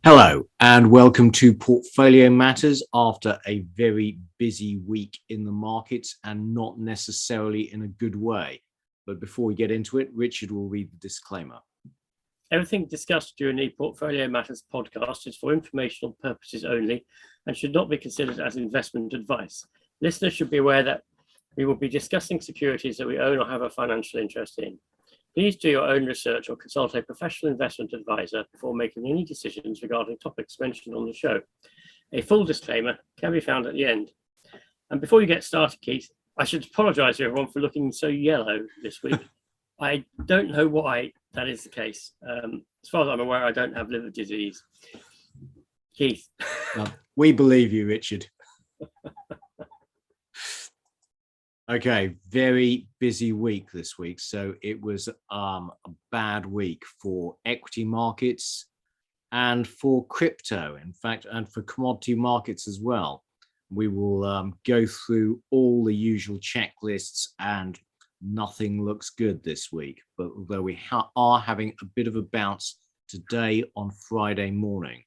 Hello and welcome to Portfolio Matters after a very busy week in the markets and not necessarily in a good way. But before we get into it, Richard will read the disclaimer. Everything discussed during the Portfolio Matters podcast is for informational purposes only and should not be considered as investment advice. Listeners should be aware that we will be discussing securities that we own or have a financial interest in. Please do your own research or consult a professional investment advisor before making any decisions regarding topics mentioned on the show. A full disclaimer can be found at the end. And before you get started, Keith, I should apologise to everyone for looking so yellow this week. I don't know why that is the case. As far as I'm aware, I don't have liver disease. Keith. We believe you, Richard. Okay, very busy week this week. So it was a bad week for equity markets and for crypto, in fact, and for commodity markets as well. We will go through all the usual checklists and nothing looks good this week. But although we are having a bit of a bounce today on Friday morning.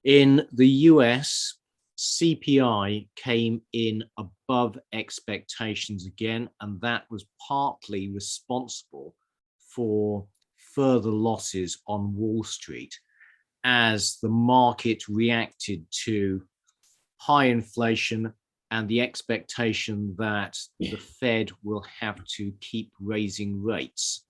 In the US, CPI came in above expectations again, and that was partly responsible for further losses on Wall Street as the market reacted to high inflation and the expectation that the Fed will have to keep raising rates.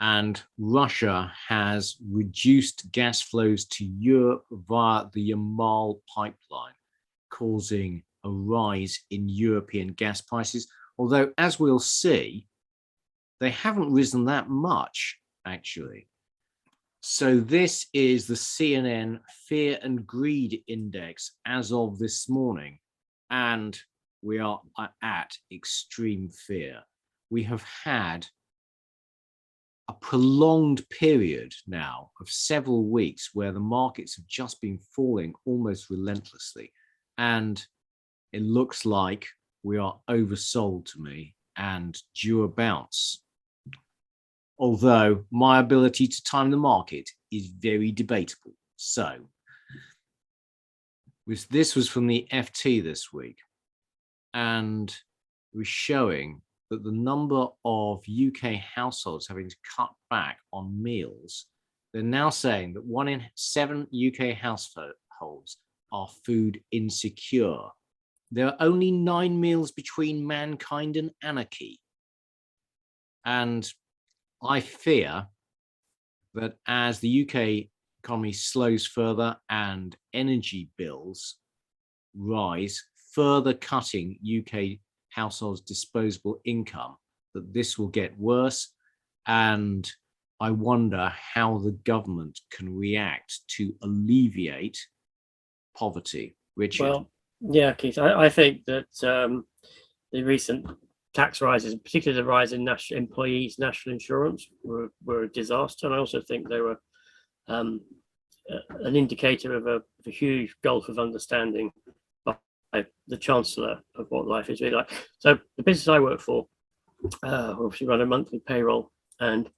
And Russia has reduced gas flows to Europe via the Yamal pipeline, causing a rise in European gas prices. Although, as we'll see, they haven't risen that much, actually. So this is the CNN Fear and Greed Index as of this morning, and we are at extreme fear. We have had a prolonged period now of several weeks where the markets have just been falling almost relentlessly. And it looks like we are oversold to me and due a bounce. Although my ability to time the market is very debatable. So this was from the FT this week, and was showing that the number of UK households having to cut back on meals, they're now saying that 1 in 7 UK households are food insecure. There are only 9 meals between mankind and anarchy. And I fear that as the UK economy slows further and energy bills rise, further cutting UK households' disposable income, that this will get worse. And I wonder how the government can react to alleviate poverty. Richard? Well, yeah, Keith, I think that the recent tax rises, particularly the rise in employees' national insurance, were a disaster. And I also think they were an indicator of a huge gulf of understanding by the Chancellor of what life is really like. So the business I work for obviously run a monthly payroll, and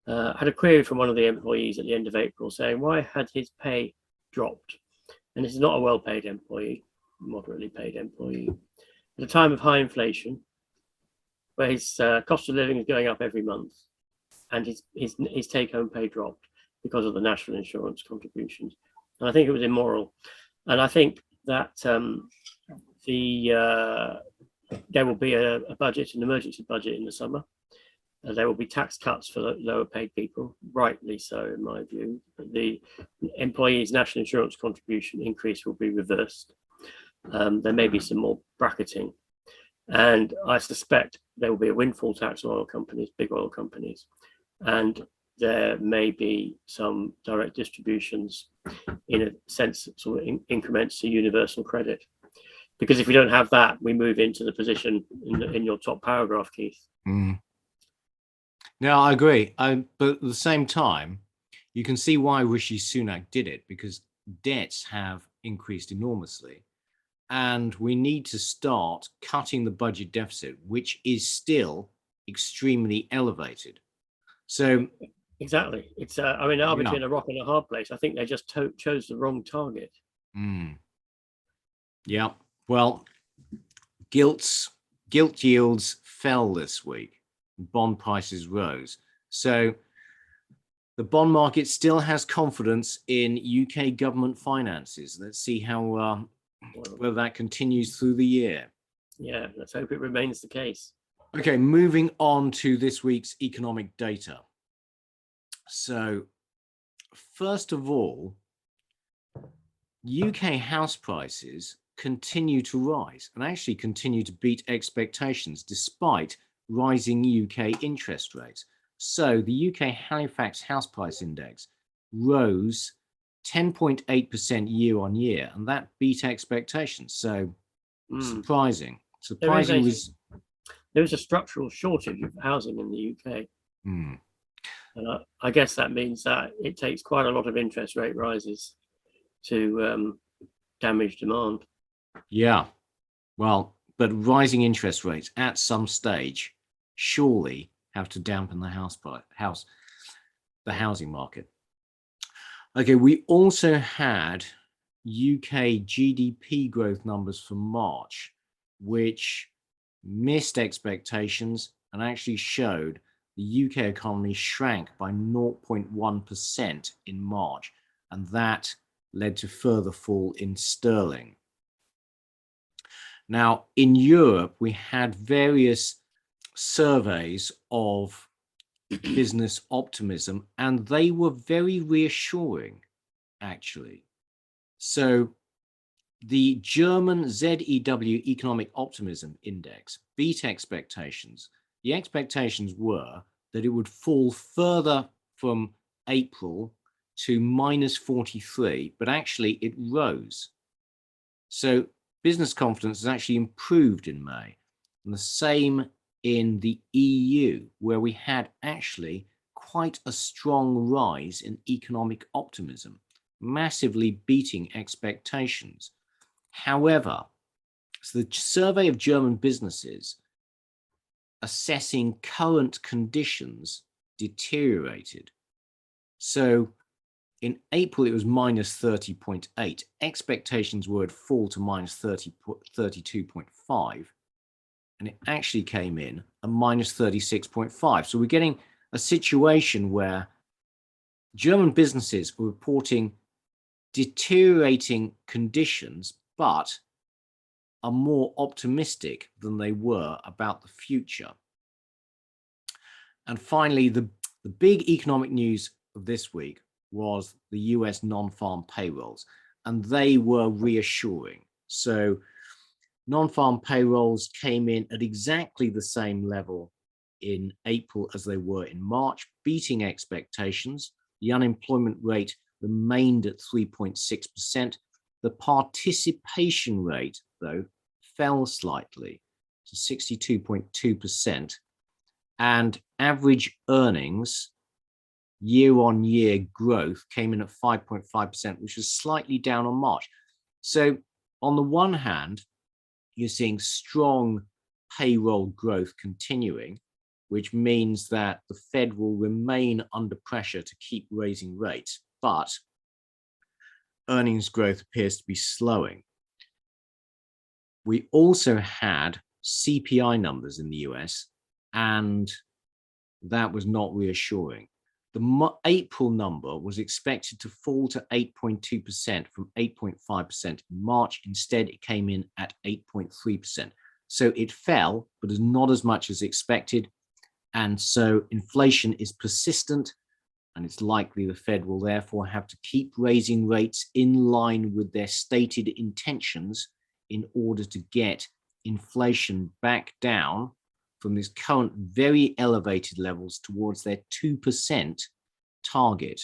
had a query from one of the employees at the end of April saying why had his pay dropped. And this is not a well-paid employee, moderately paid employee. At a time of high inflation, where his cost of living is going up every month, and his take-home pay dropped because of the national insurance contributions. And I think it was immoral. And I think that there will be a budget, an emergency budget in the summer. There will be tax cuts for the lower paid people, rightly so in my view. The employees' national insurance contribution increase will be reversed. There may be some more bracketing. And I suspect there will be a windfall tax on oil companies, big oil companies. And there may be some direct distributions in a sense, sort of increments to universal credit. Because if we don't have that, we move into the position in your top paragraph, Keith. No, I agree. But at the same time, you can see why Rishi Sunak did it, because debts have increased enormously. And we need to start cutting the budget deficit, which is still extremely elevated. So Exactly. It's I mean, are Yeah. between a rock and a hard place. I think they just chose the wrong target. Mm. Yeah. Well, gilts gilt yields fell this week. Bond prices rose. So the bond market still has confidence in UK government finances. Let's see how Well, whether that continues through the year. yeah, let's hope it remains the case. Okay, moving on to this week's economic data. So, first of all, UK house prices continue to rise and actually continue to beat expectations despite rising UK interest rates. So, the UK Halifax House Price Index rose 10.8% year on year, and that beat expectations. So, Mm. surprising. There is Surprising was. a structural shortage of housing in the UK. Hmm. And I guess that means that it takes quite a lot of interest rate rises to damage demand. Yeah. Well, but rising interest rates at some stage surely have to dampen the housing market. Okay, we also had UK GDP growth numbers for March, which missed expectations and actually showed the UK economy shrank by 0.1% in March, and that led to further fall in sterling. Now, in Europe, we had various surveys of business optimism, and they were very reassuring, actually. So, the German ZEW Economic Optimism Index beat expectations. The expectations were that it would fall further from April to minus 43, but actually it rose. So business confidence has actually improved in May. And the same in the EU, where we had actually quite a strong rise in economic optimism, massively beating expectations. However, so the survey of German businesses assessing current conditions deteriorated. So in April, it was minus 30.8. Expectations were it'd fall to minus 32.5. And it actually came in at minus 36.5. So we're getting a situation where German businesses were reporting deteriorating conditions, but are more optimistic than they were about the future. And finally, the big economic news of this week was the US non-farm payrolls, and they were reassuring. So non-farm payrolls came in at exactly the same level in April as they were in March, beating expectations. The unemployment rate remained at 3.6%. The participation rate, though, fell slightly to 62.2%, and average earnings year-on-year growth came in at 5.5%, which was slightly down on March. So on the one hand, you're seeing strong payroll growth continuing, which means that the Fed will remain under pressure to keep raising rates, but earnings growth appears to be slowing. We also had CPI numbers in the US, and that was not reassuring. The April number was expected to fall to 8.2% from 8.5% in March. Instead, it came in at 8.3%. So it fell, but is not as much as expected. And so inflation is persistent, and it's likely the Fed will therefore have to keep raising rates in line with their stated intentions in order to get inflation back down from this current very elevated levels towards their 2% target.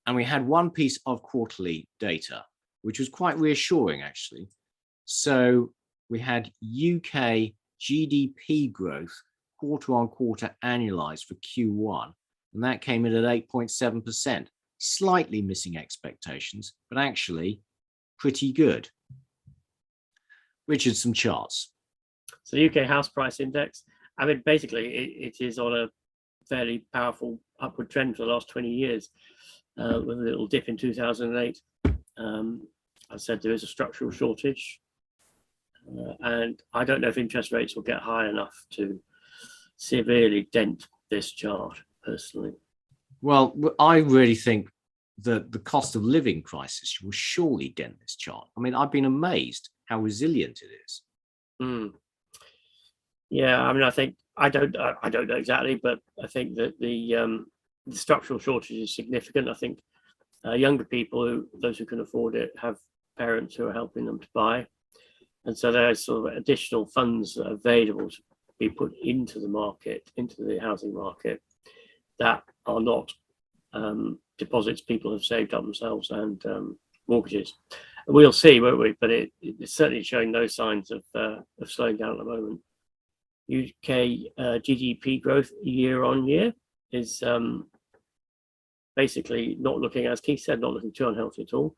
And we had one piece of quarterly data, which was quite reassuring, actually. So we had UK GDP growth quarter on quarter annualized for Q1, and that came in at 8.7%, slightly missing expectations, but actually pretty good. Richard, some charts. So the UK house price index, I mean, basically it is on fairly powerful upward trend for the last 20 years, with a little dip in 2008. I said there is a structural shortage, and I don't know if interest rates will get high enough to severely dent this chart, personally. Well, I really think that the cost of living crisis will surely dent this chart. I mean, I've been amazed how resilient it is. Mm. Yeah, I mean, I don't know exactly, but I think that the structural shortage is significant. I think younger people, those who can afford it, have parents who are helping them to buy, and so there's sort of additional funds available to be put into the market, into the housing market, that are not deposits people have saved up themselves and mortgages. We'll see, won't we? But it's certainly showing no signs of slowing down at the moment. UK GDP growth year on year is basically not looking, as Keith said, not looking too unhealthy at all.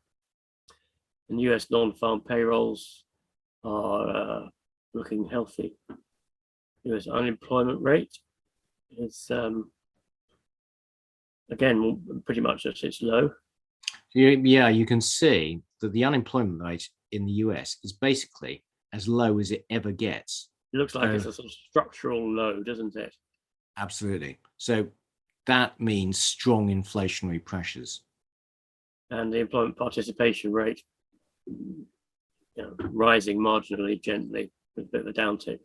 And US non-farm payrolls are looking healthy. US unemployment rate is again pretty much at its low. Yeah, you can see that the unemployment rate in the US is basically as low as it ever gets. It looks like it's a sort of structural low, doesn't it? Absolutely. So that means strong inflationary pressures. And the employment participation rate, rising marginally, gently, with a bit of a downtick.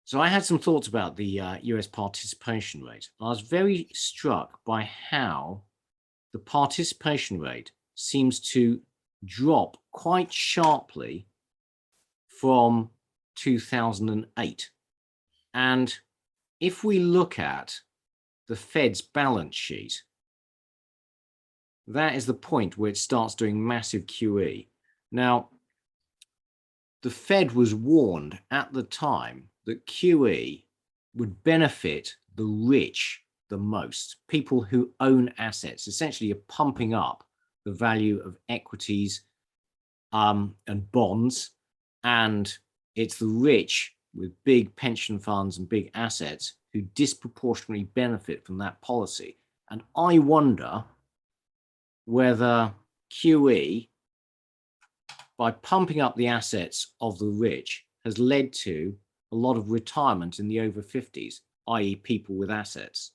So I had some thoughts about the US participation rate. I was very struck by how the participation rate seems to drop quite sharply from 2008. And if we look at the Fed's balance sheet, that is the point where it starts doing massive QE. Now, the Fed was warned at the time that QE would benefit the rich the most, people who own assets. Essentially, you're pumping up the value of equities and bonds, and it's the rich with big pension funds and big assets who disproportionately benefit from that policy. And I wonder whether QE, by pumping up the assets of the rich, has led to a lot of retirement in the over 50s, i.e. people with assets.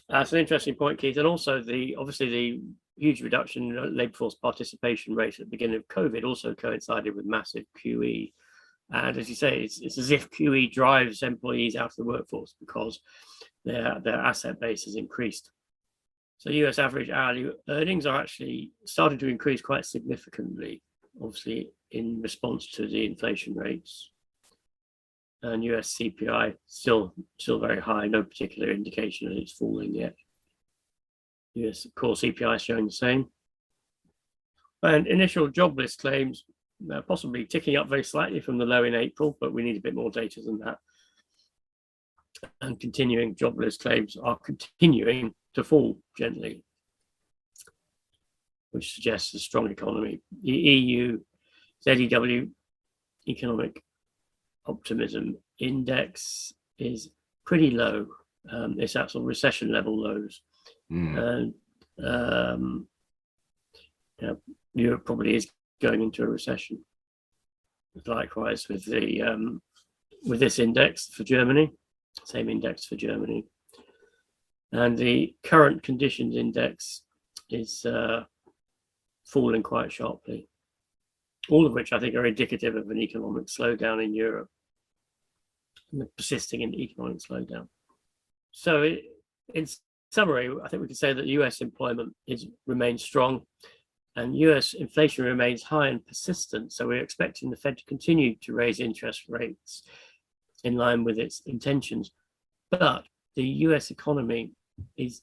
That's an interesting point, Keith. And also obviously the huge reduction in labour force participation rate at the beginning of COVID also coincided with massive QE. And as you say, it's as if QE drives employees out of the workforce because their asset base has increased. So US average hourly earnings are actually starting to increase quite significantly, obviously in response to the inflation rates. And US CPI still very high, no particular indication that it's falling yet. US core CPI is showing the same. And initial jobless claims possibly ticking up very slightly from the low in April, but we need a bit more data than that. And continuing jobless claims are continuing to fall gently, which suggests a strong economy. The EU ZEW economic optimism index is pretty low. It's at sort of recession level lows. And Europe probably is going into a recession. Likewise with the with this index for Germany, same index for Germany. And the current conditions index is falling quite sharply, all of which I think are indicative of an economic slowdown in Europe, and persisting in economic slowdown. So in summary, I think we can say that US employment remains strong and US inflation remains high and persistent. So we're expecting the Fed to continue to raise interest rates in line with its intentions. But the US economy is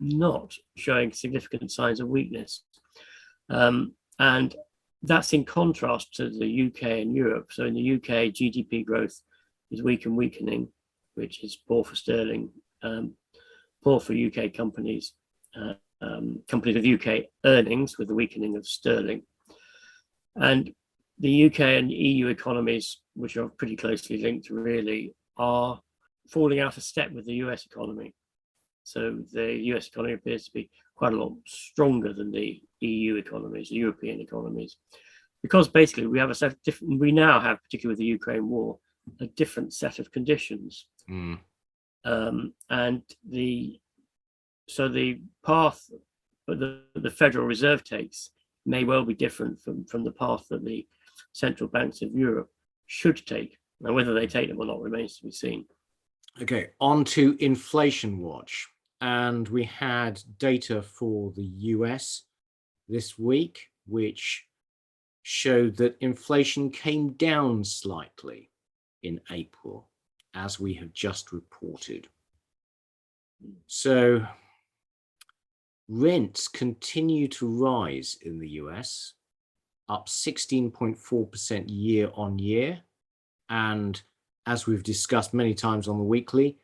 not showing significant signs of weakness. And that's in contrast to the UK and Europe. So in the UK, GDP growth is weak and weakening, which is poor for sterling, poor for UK companies, companies with UK earnings with the weakening of sterling. And the UK and EU economies, which are pretty closely linked really, are falling out of step with the US economy. So the US economy appears to be quite a lot stronger than the EU economies, the European economies, because basically we have a set of different, we now have, particularly with the Ukraine war, a different set of conditions. And the path that the Federal Reserve takes may well be different from the path that the central banks of Europe should take. Now, whether they take them or not remains to be seen. Okay, on to inflation watch. And we had data for the US this week, which showed that inflation came down slightly in April, as we have just reported. So rents continue to rise in the US, up 16.4% year on year. And as we've discussed many times on the weekly,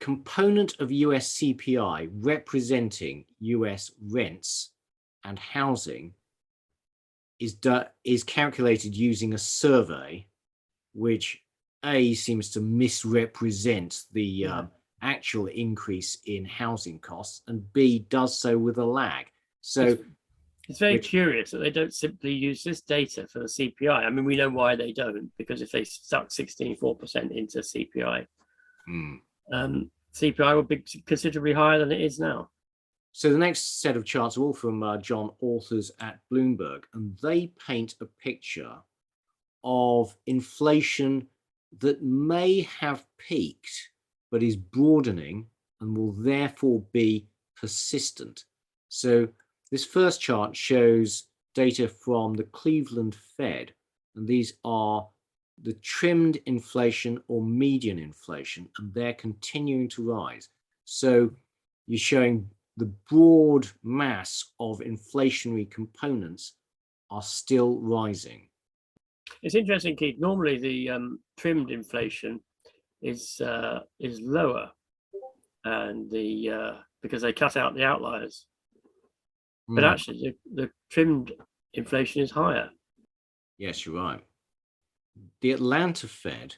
component of US CPI representing US rents and housing is calculated using a survey, which A, seems to misrepresent the actual increase in housing costs, and B, does so with a lag. So it's very curious that they don't simply use this data for the CPI. I mean, we know why they don't, because if they stuck 16.4% into CPI, CPI would be considerably higher than it is now. So the next set of charts are all from John Authors at Bloomberg, and they paint a picture of inflation that may have peaked, but is broadening and will therefore be persistent. So this first chart shows data from the Cleveland Fed, and these are the trimmed inflation or median inflation, and they're continuing to rise. So you're showing the broad mass of inflationary components are still rising. It's interesting, Keith. Normally, the trimmed inflation is lower, and because they cut out the outliers. But actually, the trimmed inflation is higher. Yes, you're right. The Atlanta Fed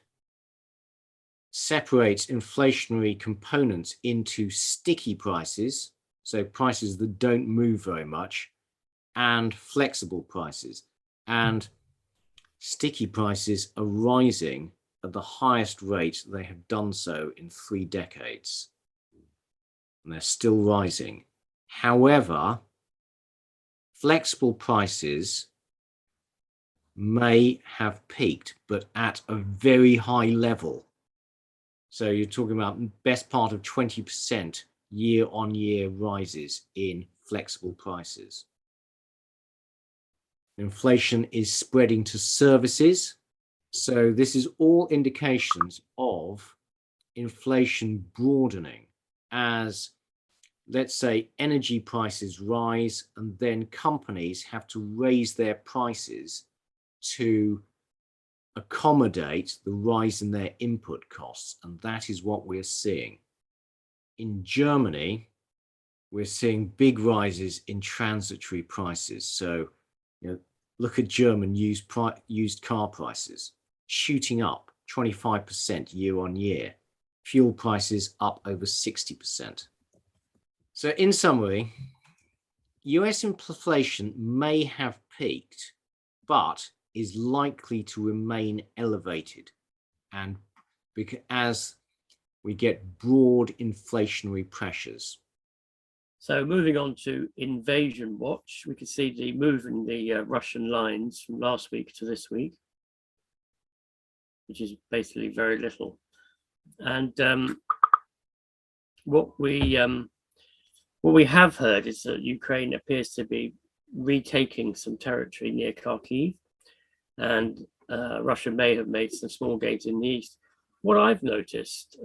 separates inflationary components into sticky prices, so prices that don't move very much, and flexible prices. And sticky prices are rising at the highest rate they have done so in 3 decades. And they're still rising. However, flexible prices may have peaked, but at a very high level. So you're talking about best part of 20% year-on-year rises in flexible prices. Inflation is spreading to services. So this is all indications of inflation broadening as, let's say, energy prices rise, and then companies have to raise their prices to accommodate the rise in their input costs. And that is what we're seeing. In Germany, we're seeing big rises in transitory prices. So, look at German used car prices shooting up 25% year on year. Fuel prices up over 60%. So in summary, US inflation may have peaked, but is likely to remain elevated, and as we get broad inflationary pressures. So moving on to invasion watch, we can see the move in the Russian lines from last week to this week, which is basically very little. And what we have heard is that Ukraine appears to be retaking some territory near Kharkiv, and Russia may have made some small gains in the east. What I've noticed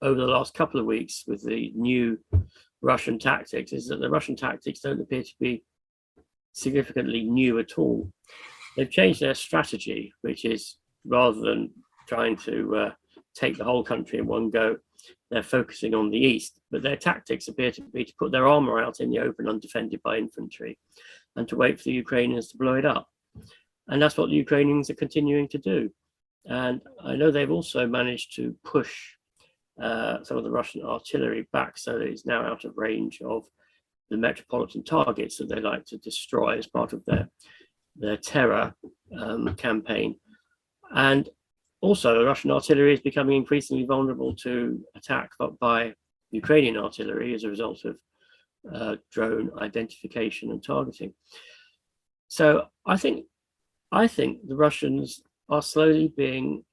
over the last couple of weeks with the new Russian tactics is that the Russian tactics don't appear to be significantly new at all. They've changed their strategy, which is, rather than trying to take the whole country in one go, they're focusing on the east. But their tactics appear to be to put their armor out in the open, undefended by infantry, and to wait for the Ukrainians to blow it up. And that's what the Ukrainians are continuing to do. And I know they've also managed to push some of the Russian artillery back, so that it's now out of range of the metropolitan targets that they like to destroy as part of their Terra campaign. And also, Russian artillery is becoming increasingly vulnerable to attack by Ukrainian artillery as a result of drone identification and targeting. So I think the Russians are slowly being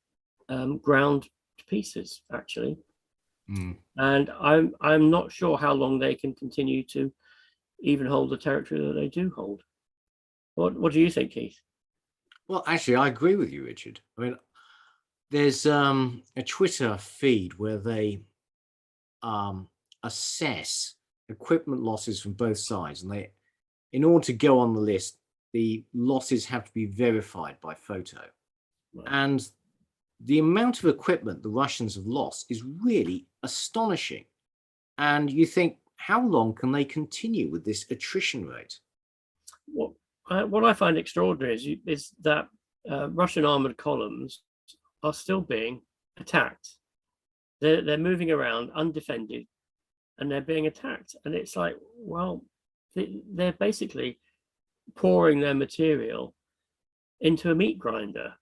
ground to pieces, actually. And I'm not sure how long they can continue to even hold the territory that they do hold. What do you think, Keith? Well, actually, I agree with you, Richard. I mean, there's a Twitter feed where they assess equipment losses from both sides, and they, in order to go on the list, the losses have to be verified by photo. Right. And the amount of equipment the Russians have lost is really astonishing. And you think, how long can they continue with this attrition rate? What I find extraordinary is that Russian armored columns are still being attacked. They're moving around undefended, and they're being attacked. And it's like, well, they're basically pouring their material into a meat grinder,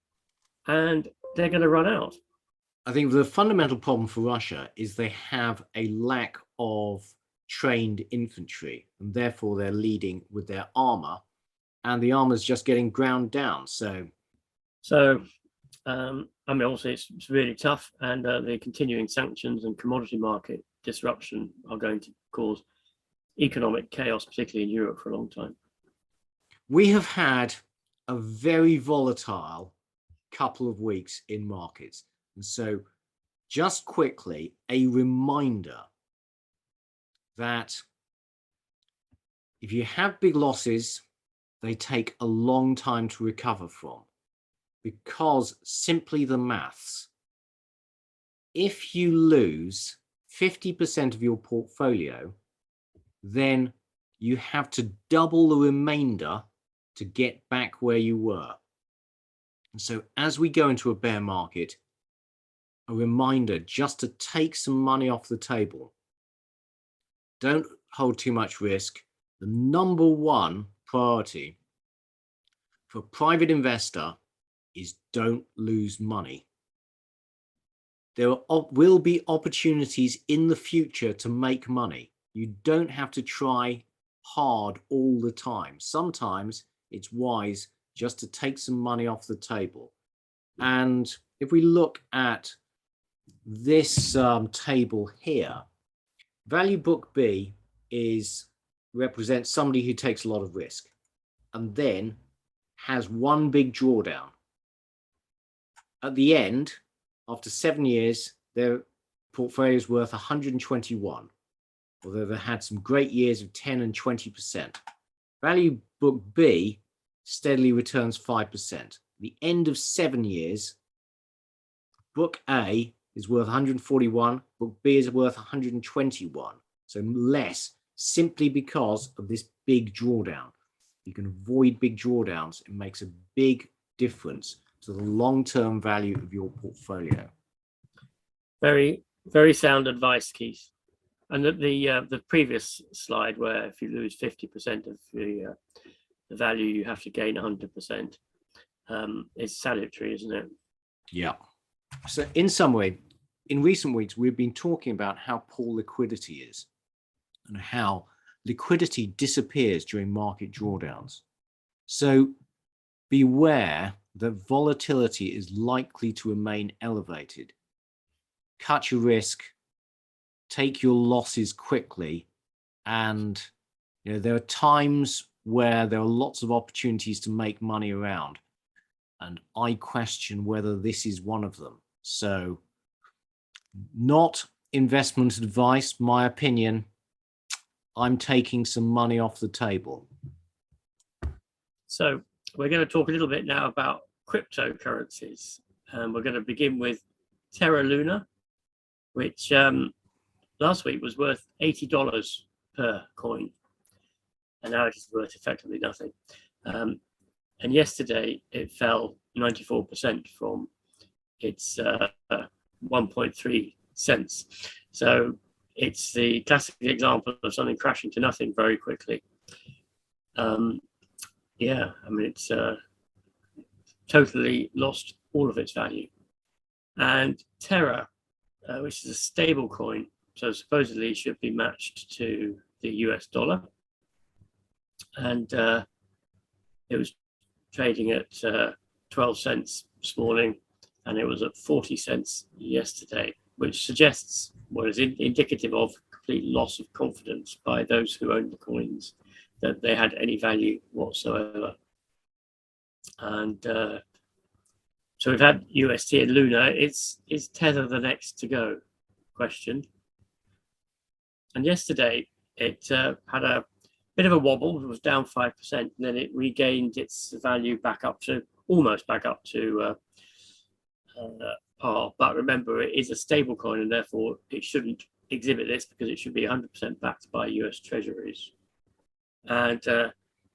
and they're going to run out. I think the fundamental problem for Russia is they have a lack of trained infantry, and therefore they're leading with their armor, and the armor is just getting ground down. So I mean, also it's really tough, and the continuing sanctions and commodity market disruption are going to cause economic chaos, particularly in Europe, for a long time. We have had a very volatile couple of weeks in markets. And so just quickly, a reminder that if you have big losses, they take a long time to recover from, because simply the maths. If you lose 50% of your portfolio, then you have to double the remainder to get back where you were. And so as we go into a bear market, a reminder just to take some money off the table. Don't hold too much risk. The number one priority for a private investor is don't lose money. There will be opportunities in the future to make money. You don't have to try hard all the time. Sometimes it's wise just to take some money off the table. And if we look at this table here, value book B represents somebody who takes a lot of risk and then has one big drawdown. At the end, after 7 years, their portfolio is worth 121, although they had some great years of 10 and 20%. Value book B steadily returns 5%. The end of 7 years, book A is worth 141, book B is worth 121, so less, simply because of this big drawdown. You can avoid big drawdowns. It makes a big difference to the long-term value of your portfolio. Very, very sound advice, Keith. And the previous slide, where if you lose 50% of the value, you have to gain 100%, is salutary, isn't it? Yeah. So in some way, in recent weeks, we've been talking about how poor liquidity is and how liquidity disappears during market drawdowns. So beware that volatility is likely to remain elevated. Cut your risk, take your losses quickly, and there are times where there are lots of opportunities to make money around, and I question whether this is one of them. So, not investment advice, my opinion. I'm taking some money off the table. So we're going to talk a little bit now about cryptocurrencies. We're going to begin with Terra Luna, which last week was worth $80 per coin, and now it is worth effectively nothing. And yesterday it fell 94% from its 1.3 sense. So it's the classic example of something crashing to nothing very quickly. Yeah, I mean, it's totally lost all of its value. And Terra, which is a stable coin, so supposedly should be matched to the US dollar. And it was trading at 12 cents this morning, and it was at 40 cents yesterday, which suggests what is indicative of complete loss of confidence by those who own the coins that they had any value whatsoever. And so we've had UST and Luna. Is Tether the next to go? Question. And yesterday it had a bit of a wobble. It was down 5%, and then it regained its value back up to almost back up to par. But remember, it is a stable coin, and therefore it shouldn't exhibit this because it should be 100% backed by US Treasuries. And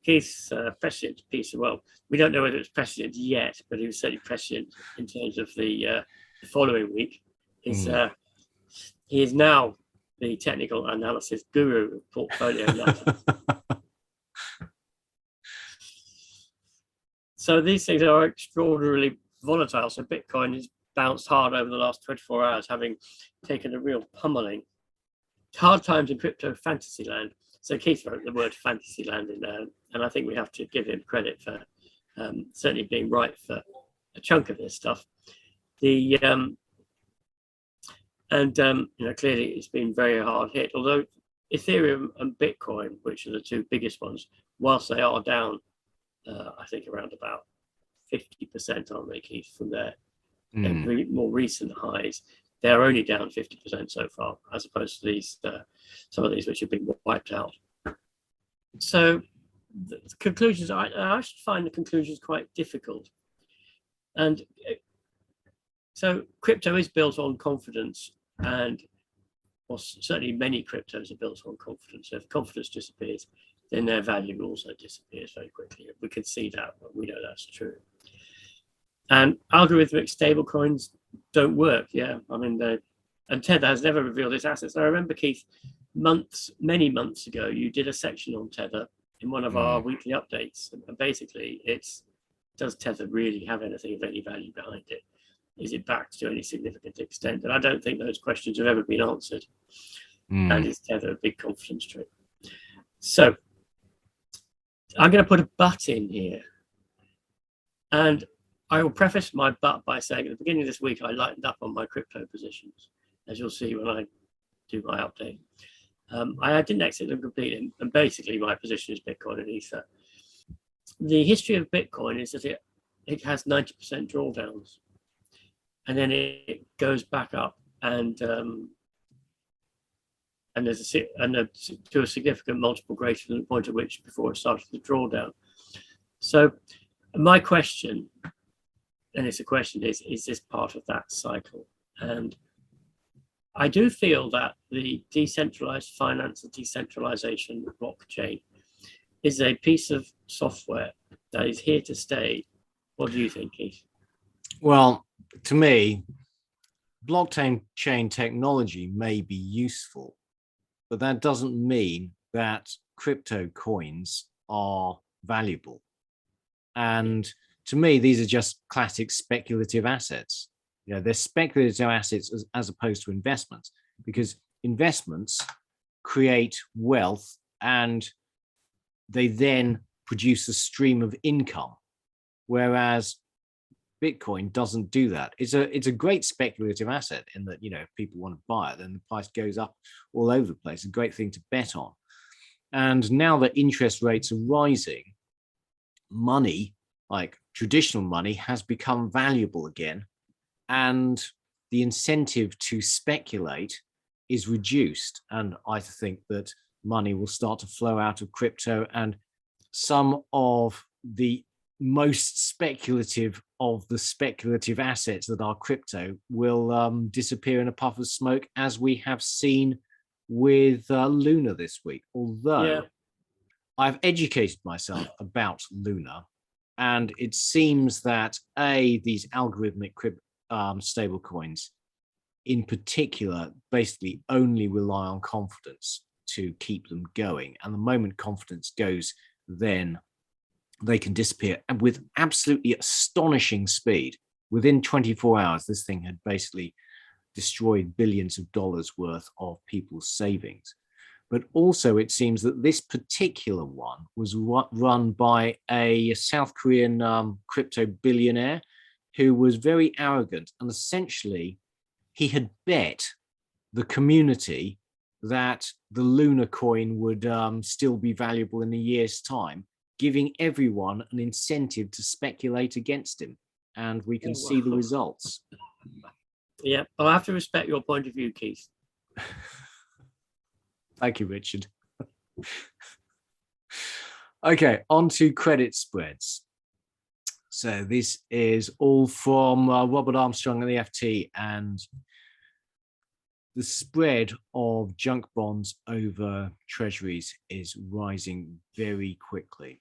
Keith's prescient piece, well, we don't know whether it's prescient yet, but he was certainly prescient in terms of the following week. He is now the technical analysis guru of portfolio analysis. So these things are extraordinarily volatile. So Bitcoin has bounced hard over the last 24 hours, having taken a real pummeling. Hard times in crypto fantasy land. So Keith wrote the word fantasy land in there, and I think we have to give him credit for certainly being right for a chunk of this stuff. The clearly it's been very hard hit. Although Ethereum and Bitcoin, which are the two biggest ones, whilst they are down, I think around about 50%, aren't they, Keith, from their more recent highs? They're only down 50% so far, as opposed to these some of these which have been wiped out. So the conclusions, I should find the conclusions quite difficult. And so crypto is built on confidence, and well, certainly many cryptos are built on confidence. So if confidence disappears, then their value also disappears very quickly. We can see that, but we know that's true. And algorithmic stablecoins don't work. Yeah, I mean, and Tether has never revealed its assets. I remember, Keith, many months ago, you did a section on Tether in one of our weekly updates. And basically, does Tether really have anything of any value behind it? Is it backed to any significant extent? And I don't think those questions have ever been answered. And is Tether a big confidence trip? So I'm going to put a but in here. And I will preface my but by saying at the beginning of this week, I lightened up on my crypto positions, as you'll see when I do my update. I didn't exit them completely, and basically my position is Bitcoin and Ether. The history of Bitcoin is that it has 90% drawdowns, and then it goes back up, and there's to a significant multiple greater than the point at which before it started the drawdown. So my question, and it's a question, is this part of that cycle? And I do feel that the decentralized finance and decentralization blockchain is a piece of software that is here to stay. What do you think, Keith? Well, to me, blockchain technology may be useful, but that doesn't mean that crypto coins are valuable. And to me, these are just classic speculative assets. You know, they're speculative assets as opposed to investments, because investments create wealth and they then produce a stream of income, whereas Bitcoin doesn't do that. It's a great speculative asset in that, you know, if people want to buy it, then the price goes up all over the place. A great thing to bet on. And now that interest rates are rising, money, like traditional money, has become valuable again. And the incentive to speculate is reduced. And I think that money will start to flow out of crypto, and some of the most speculative of the speculative assets that are crypto will disappear in a puff of smoke, as we have seen with Luna this week. Although I've educated myself about Luna, and it seems that these algorithmic stable coins in particular basically only rely on confidence to keep them going. And the moment confidence goes, then they can disappear. And with absolutely astonishing speed, within 24 hours, this thing had basically destroyed billions of dollars worth of people's savings. But also it seems that this particular one was run by a South Korean crypto billionaire who was very arrogant, and essentially he had bet the community that the Luna coin would still be valuable in a year's time, giving everyone an incentive to speculate against him. And we can see the results. Yeah, I'll have to respect your point of view, Keith. Thank you, Richard. Okay, on to credit spreads. So this is all from Robert Armstrong and the FT, and the spread of junk bonds over treasuries is rising very quickly.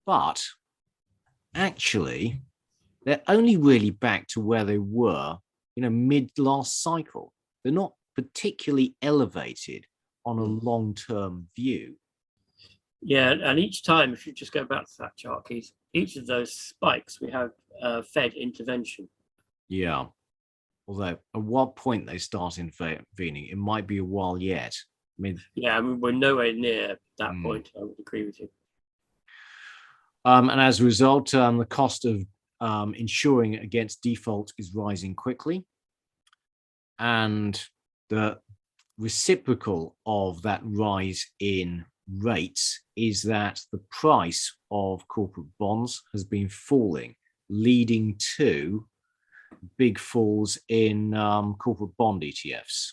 But actually, they're only really back to where they were, mid last cycle. They're not particularly elevated on a long-term view. Yeah, and each time, if you just go back to that chart, Keith, each of those spikes, we have Fed intervention. Yeah. Although at what point they start intervening, it might be a while yet. Yeah, we're nowhere near that point. I would agree with you. And as a result, the cost of insuring against default is rising quickly. And the reciprocal of that rise in rates is that the price of corporate bonds has been falling, leading to big falls in corporate bond ETFs.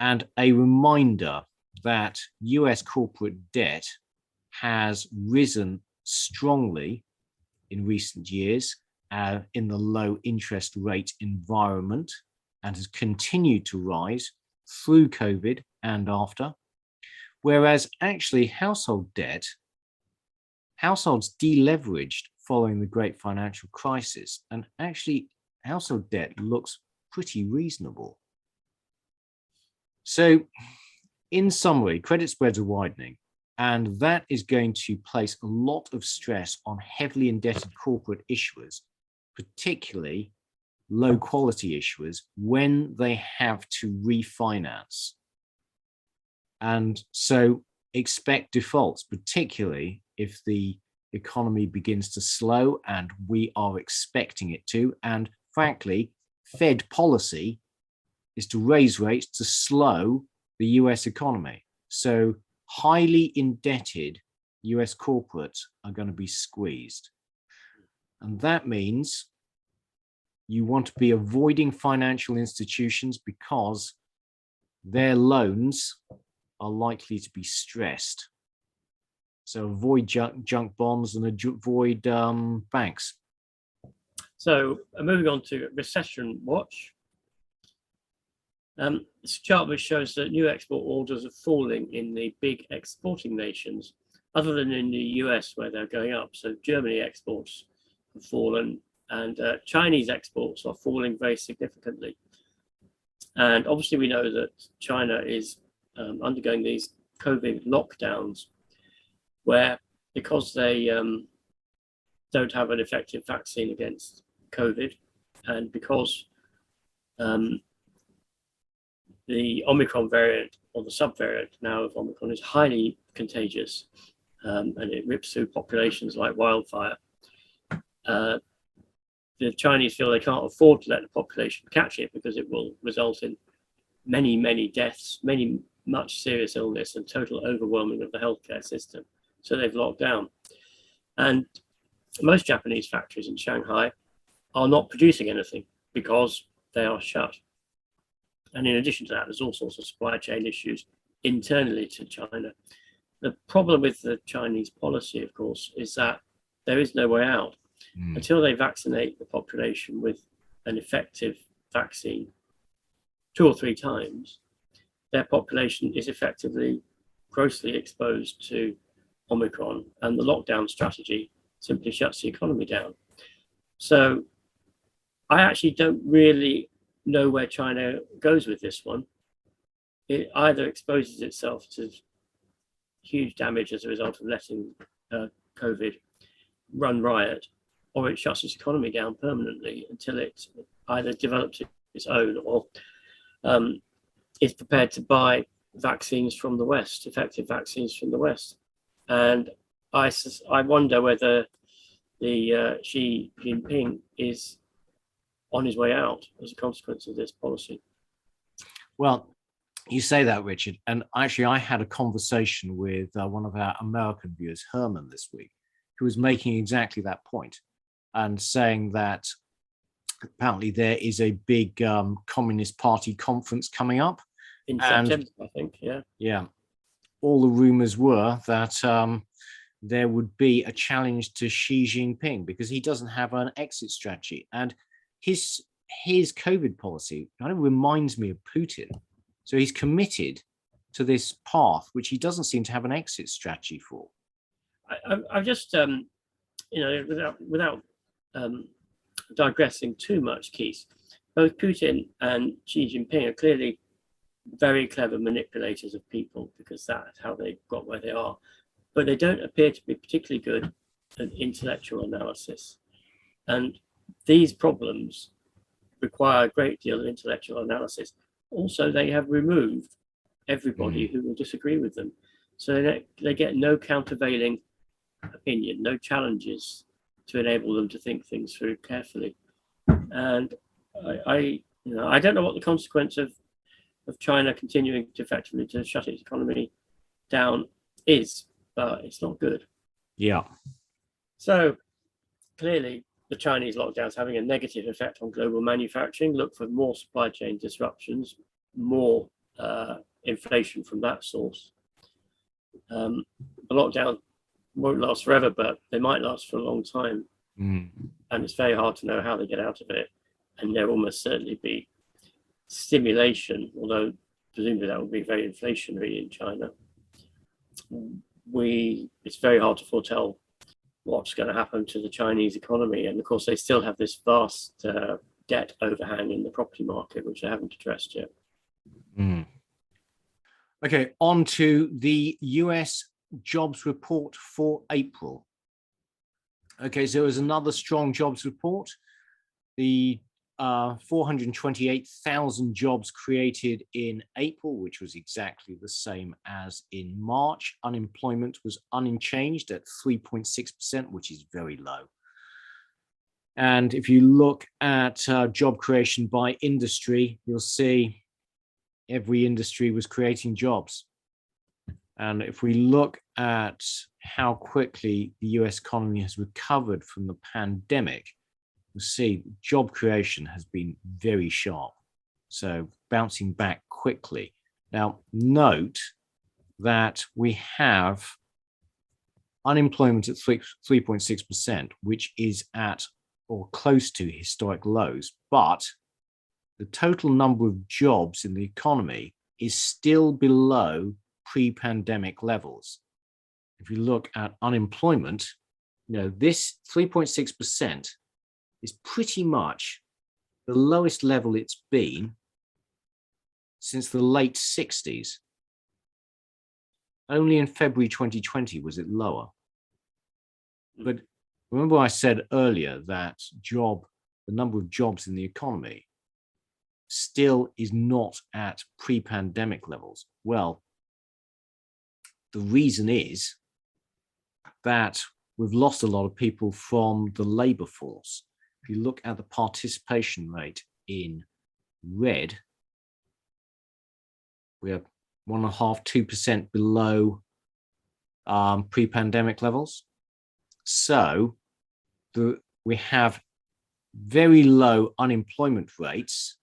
And a reminder that US corporate debt has risen strongly in recent years in the low interest rate environment, and has continued to rise through COVID and after. Whereas actually households deleveraged following the great financial crisis, and actually household debt looks pretty reasonable. So in summary, credit spreads are widening, and that is going to place a lot of stress on heavily indebted corporate issuers, particularly low quality issuers, when they have to refinance. And so expect defaults, particularly if the economy begins to slow, and we are expecting it to. And frankly, Fed policy is to raise rates to slow the US economy. So highly indebted US corporates are going to be squeezed. And that means you want to be avoiding financial institutions because their loans are likely to be stressed. So avoid junk bonds and avoid banks. So moving on to recession watch. This chart which shows that new export orders are falling in the big exporting nations, other than in the US where they're going up. So Germany exports have fallen, and Chinese exports are falling very significantly. And obviously we know that China is undergoing these COVID lockdowns, where because they don't have an effective vaccine against COVID, and because the Omicron variant, or the subvariant now of Omicron, is highly contagious, and it rips through populations like wildfire. The Chinese feel they can't afford to let the population catch it because it will result in many, many deaths, much serious illness, and total overwhelming of the healthcare system. So they've locked down. And most Japanese factories in Shanghai are not producing anything because they are shut. And in addition to that, there's all sorts of supply chain issues internally to China. The problem with the Chinese policy, of course, is that there is no way out. Until they vaccinate the population with an effective vaccine 2 or 3 times, their population is effectively grossly exposed to Omicron, and the lockdown strategy simply shuts the economy down. So I actually don't really know where China goes with this one. It either exposes itself to huge damage as a result of letting COVID run riot, or it shuts its economy down permanently until it either develops its own or is prepared to buy vaccines from the West, effective vaccines from the West. And I wonder whether the Xi Jinping is on his way out as a consequence of this policy. Well, you say that, Richard, and actually I had a conversation with one of our American viewers, Herman, this week, who was making exactly that point and saying that apparently there is a big Communist Party conference coming up. In September, I think, yeah. Yeah. All the rumors were that there would be a challenge to Xi Jinping because he doesn't have an exit strategy. And his COVID policy kind of reminds me of Putin. So he's committed to this path, which he doesn't seem to have an exit strategy for. I've just, without digressing too much, Keith, both Putin and Xi Jinping are clearly very clever manipulators of people because that's how they got where they are. But they don't appear to be particularly good at intellectual analysis. And these problems require a great deal of intellectual analysis. Also, they have removed everybody who will disagree with them. So they get no countervailing opinion, no challenges to enable them to think things through carefully. And I don't know what the consequence of China continuing to effectively to shut its economy down is, but it's not good. Yeah. So clearly the Chinese lockdown is having a negative effect on global manufacturing. Look for more supply chain disruptions, more inflation from that source. The lockdown won't last forever, but they might last for a long time. And it's very hard to know how they get out of it. And there will almost certainly be stimulation, although presumably that will be very inflationary in China. It's very hard to foretell what's going to happen to the Chinese economy. And of course, they still have this vast debt overhang in the property market, which they haven't addressed yet. Okay, on to the US jobs report for April. Okay, so there's another strong jobs report. The 428,000 jobs created in April, which was exactly the same as in March. Unemployment was unchanged at 3.6%, which is very low. And if you look at job creation by industry, you'll see every industry was creating jobs. And if we look at how quickly the US economy has recovered from the pandemic, you'll see job creation has been very sharp. So bouncing back quickly. Now, note that we have unemployment at 3.6%, which is at or close to historic lows, but the total number of jobs in the economy is still below pre-pandemic levels. If you look at unemployment, this 3.6% is pretty much the lowest level it's been since the late 60s. Only in February 2020 was it lower. But remember I said earlier that the number of jobs in the economy still is not at pre-pandemic levels. Well, the reason is that we've lost a lot of people from the labor force. If you look at the participation rate in red, we are 1.5–2% below pre-pandemic levels. So we have very low unemployment rates,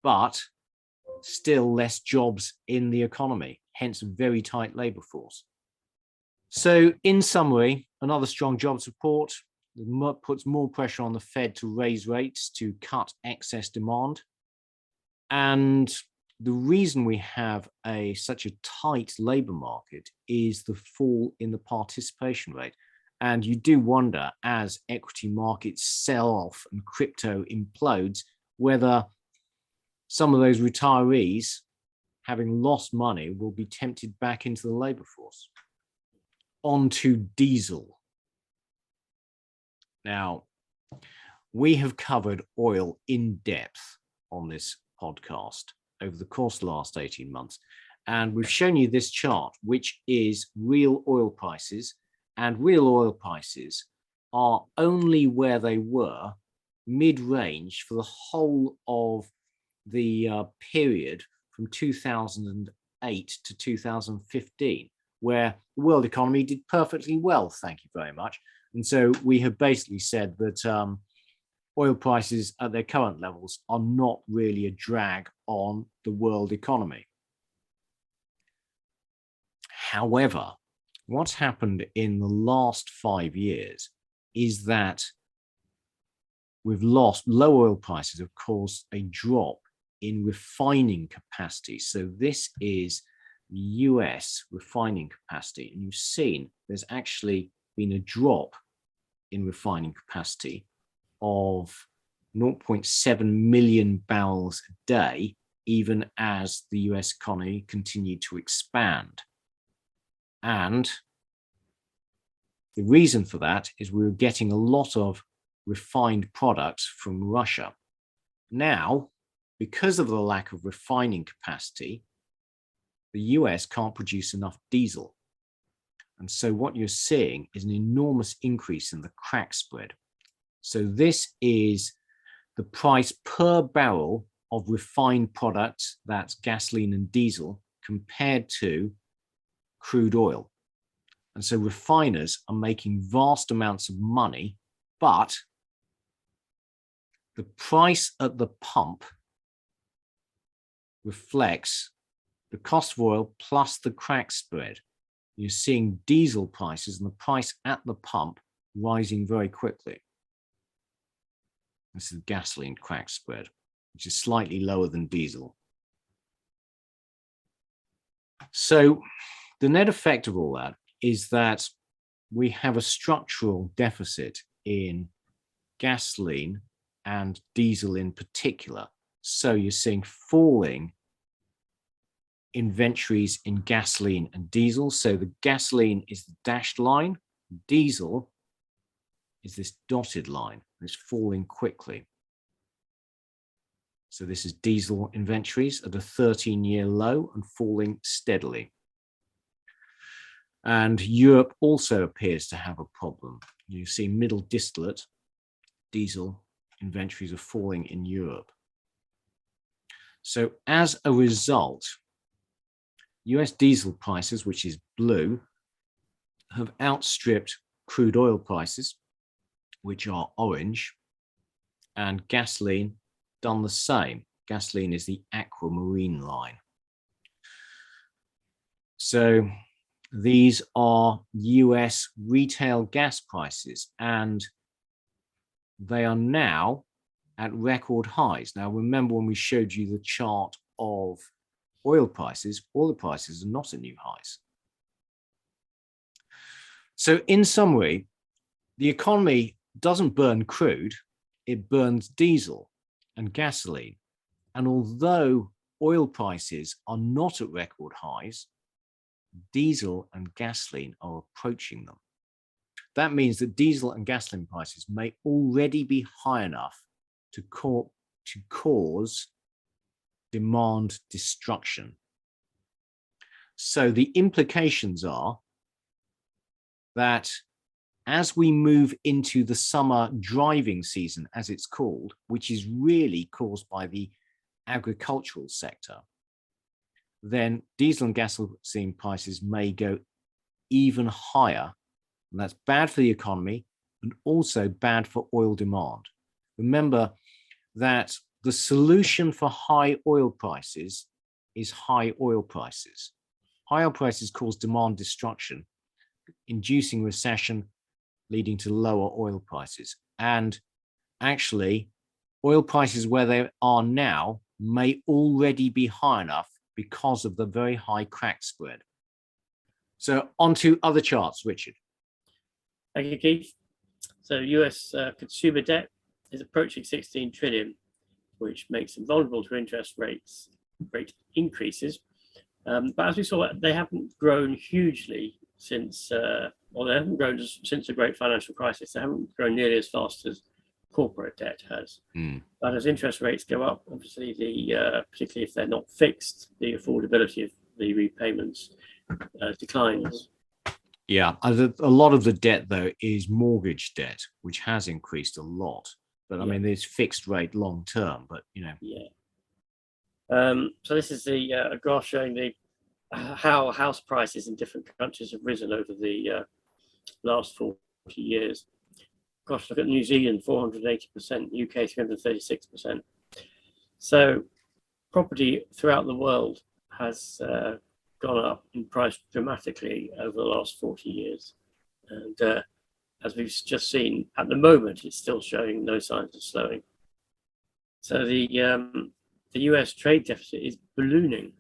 but still less jobs in the economy, hence a very tight labor force. So in summary, another strong jobs report puts more pressure on the Fed to raise rates to cut excess demand. And the reason we have such a tight labor market is the fall in the participation rate. And you do wonder, as equity markets sell off and crypto implodes, whether some of those retirees, having lost money, will be tempted back into the labor force. On to diesel. Now, we have covered oil in depth on this podcast over the course of the last 18 months. And we've shown you this chart, which is real oil prices. And real oil prices are only where they were mid-range for the whole of the period from 2008 to 2015, where the world economy did perfectly well, thank you very much. And so we have basically said that oil prices at their current levels are not really a drag on the world economy. However, what's happened in the last 5 years is that we've lost low oil prices have caused a drop in refining capacity. So this is the US refining capacity. And you've seen there's actually been a drop in refining capacity of 0.7 million barrels a day, even as the US economy continued to expand. And the reason for that is we were getting a lot of refined products from Russia. Now, because of the lack of refining capacity, the US can't produce enough diesel. And so what you're seeing is an enormous increase in the crack spread. So this is the price per barrel of refined products, that's gasoline and diesel, compared to crude oil. And so refiners are making vast amounts of money, but the price at the pump reflects the cost of oil plus the crack spread. You're seeing diesel prices and the price at the pump rising very quickly. This is gasoline crack spread, which is slightly lower than diesel. So the net effect of all that is that we have a structural deficit in gasoline and diesel in particular. So you're seeing falling inventories in gasoline and diesel. So the gasoline is the dashed line, diesel is this dotted line, and it's falling quickly. So this is diesel inventories at a 13-year low and falling steadily. And Europe also appears to have a problem. You see middle distillate diesel inventories are falling in Europe. So as a result, US diesel prices, which is blue, have outstripped crude oil prices, which are orange, and gasoline done the same. Gasoline is the aquamarine line. So these are US retail gas prices, and they are now at record highs. Now, remember when we showed you the chart of oil prices are not at new highs. So in summary, the economy doesn't burn crude, it burns diesel and gasoline. And although oil prices are not at record highs, diesel and gasoline are approaching them. That means that diesel and gasoline prices may already be high enough to cause demand destruction. So the implications are that as we move into the summer driving season, as it's called, which is really caused by the agricultural sector, then diesel and gasoline prices may go even higher. And that's bad for the economy and also bad for oil demand. Remember that the solution for high oil prices is high oil prices. High oil prices cause demand destruction, inducing recession, leading to lower oil prices. And actually, oil prices where they are now may already be high enough because of the very high crack spread. So on to other charts, Richard. Thank you, Keith. So US consumer debt is approaching 16 trillion. which makes them vulnerable to interest rate increases. But as we saw, they haven't grown hugely since, or they haven't grown since the great financial crisis. They haven't grown nearly as fast as corporate debt has. But as interest rates go up, obviously, particularly if they're not fixed, the affordability of the repayments declines. Yeah, a lot of the debt, though, is mortgage debt, which has increased a lot. But I mean, there's fixed rate long term, but Yeah. So this is a graph showing how house prices in different countries have risen over the last 40 years. Gosh, look at New Zealand, 480%, UK 336%. So property throughout the world has gone up in price dramatically over the last 40 years. And as we've just seen, at the moment, it's still showing no signs of slowing. So the US trade deficit is ballooning.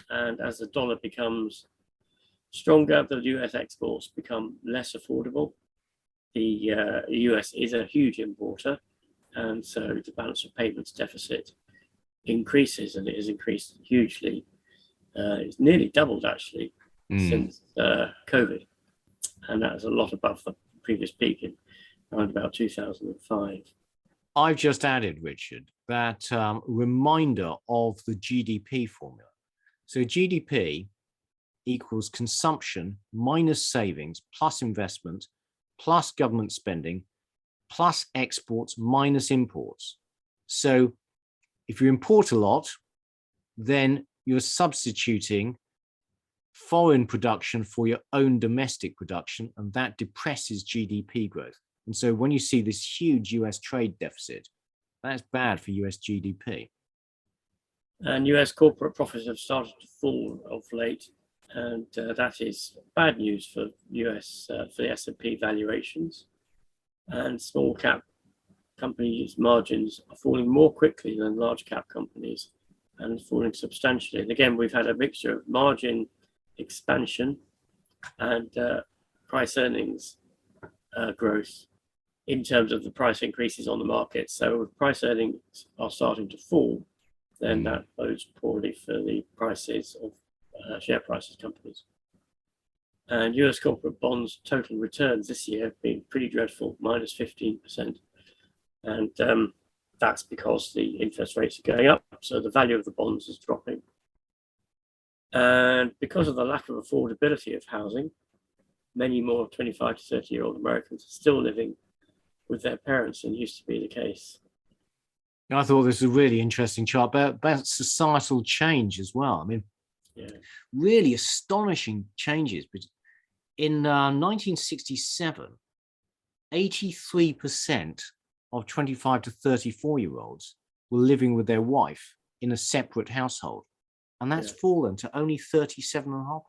And as the dollar becomes stronger, the US exports become less affordable. The US is a huge importer, and so the balance of payments deficit increases, and it has increased hugely. It's nearly doubled, actually, since COVID, and that's a lot above the previous peak in around about 2005. I've just added, Richard, that reminder of the GDP formula. So GDP equals consumption minus savings plus investment plus government spending plus exports minus imports. So if you import a lot, then you're substituting foreign production for your own domestic production, and that depresses GDP growth. And so when you see this huge US trade deficit, that's bad for US GDP. And US corporate profits have started to fall of late, and that is bad news for US for the S&P valuations. And small cap companies' margins are falling more quickly than large cap companies, and falling substantially. And again, we've had a mixture of margin expansion and price earnings growth in terms of the price increases on the market. So if price earnings are starting to fall, then that bodes poorly for the prices of share prices companies. And US corporate bonds total returns this year have been pretty dreadful, minus 15%. And that's because the interest rates are going up, so the value of the bonds is dropping. And because of the lack of affordability of housing, many more 25 to 30-year-old Americans are still living with their parents than used to be the case. I thought this was a really interesting chart about societal change as well. I mean, really astonishing changes. But in 1967, 83% of 25 to 34-year-olds were living with their wife in a separate household. And that's fallen to only 37.5%.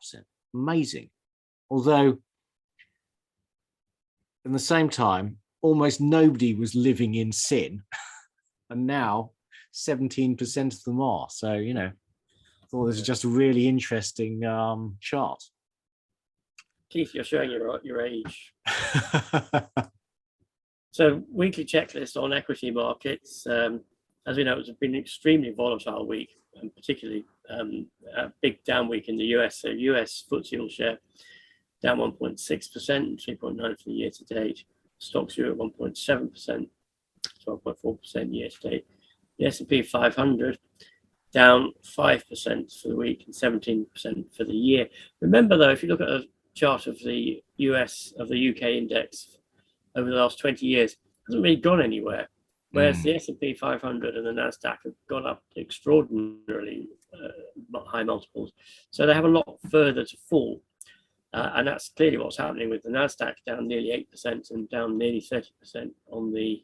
Amazing. Although, at the same time, almost nobody was living in sin. And now 17% of them are. So, I thought this is just a really interesting chart. Keith, you're showing your age. So, weekly checklist on equity markets. As we know, it's been an extremely volatile week, and particularly a big down week in the US. So, US FTSE all-share down 1.6%, 3.9% for the year to date. Stocks Europe 1.7%, 12.4% year to date. The S&P 500 down 5% for the week and 17% for the year. Remember, though, if you look at a chart of the UK index over the last 20 years, it hasn't really gone anywhere. Whereas the S&P 500 and the NASDAQ have gone up extraordinarily high multiples. So they have a lot further to fall. And that's clearly what's happening with the NASDAQ down nearly 8% and down nearly 30% on the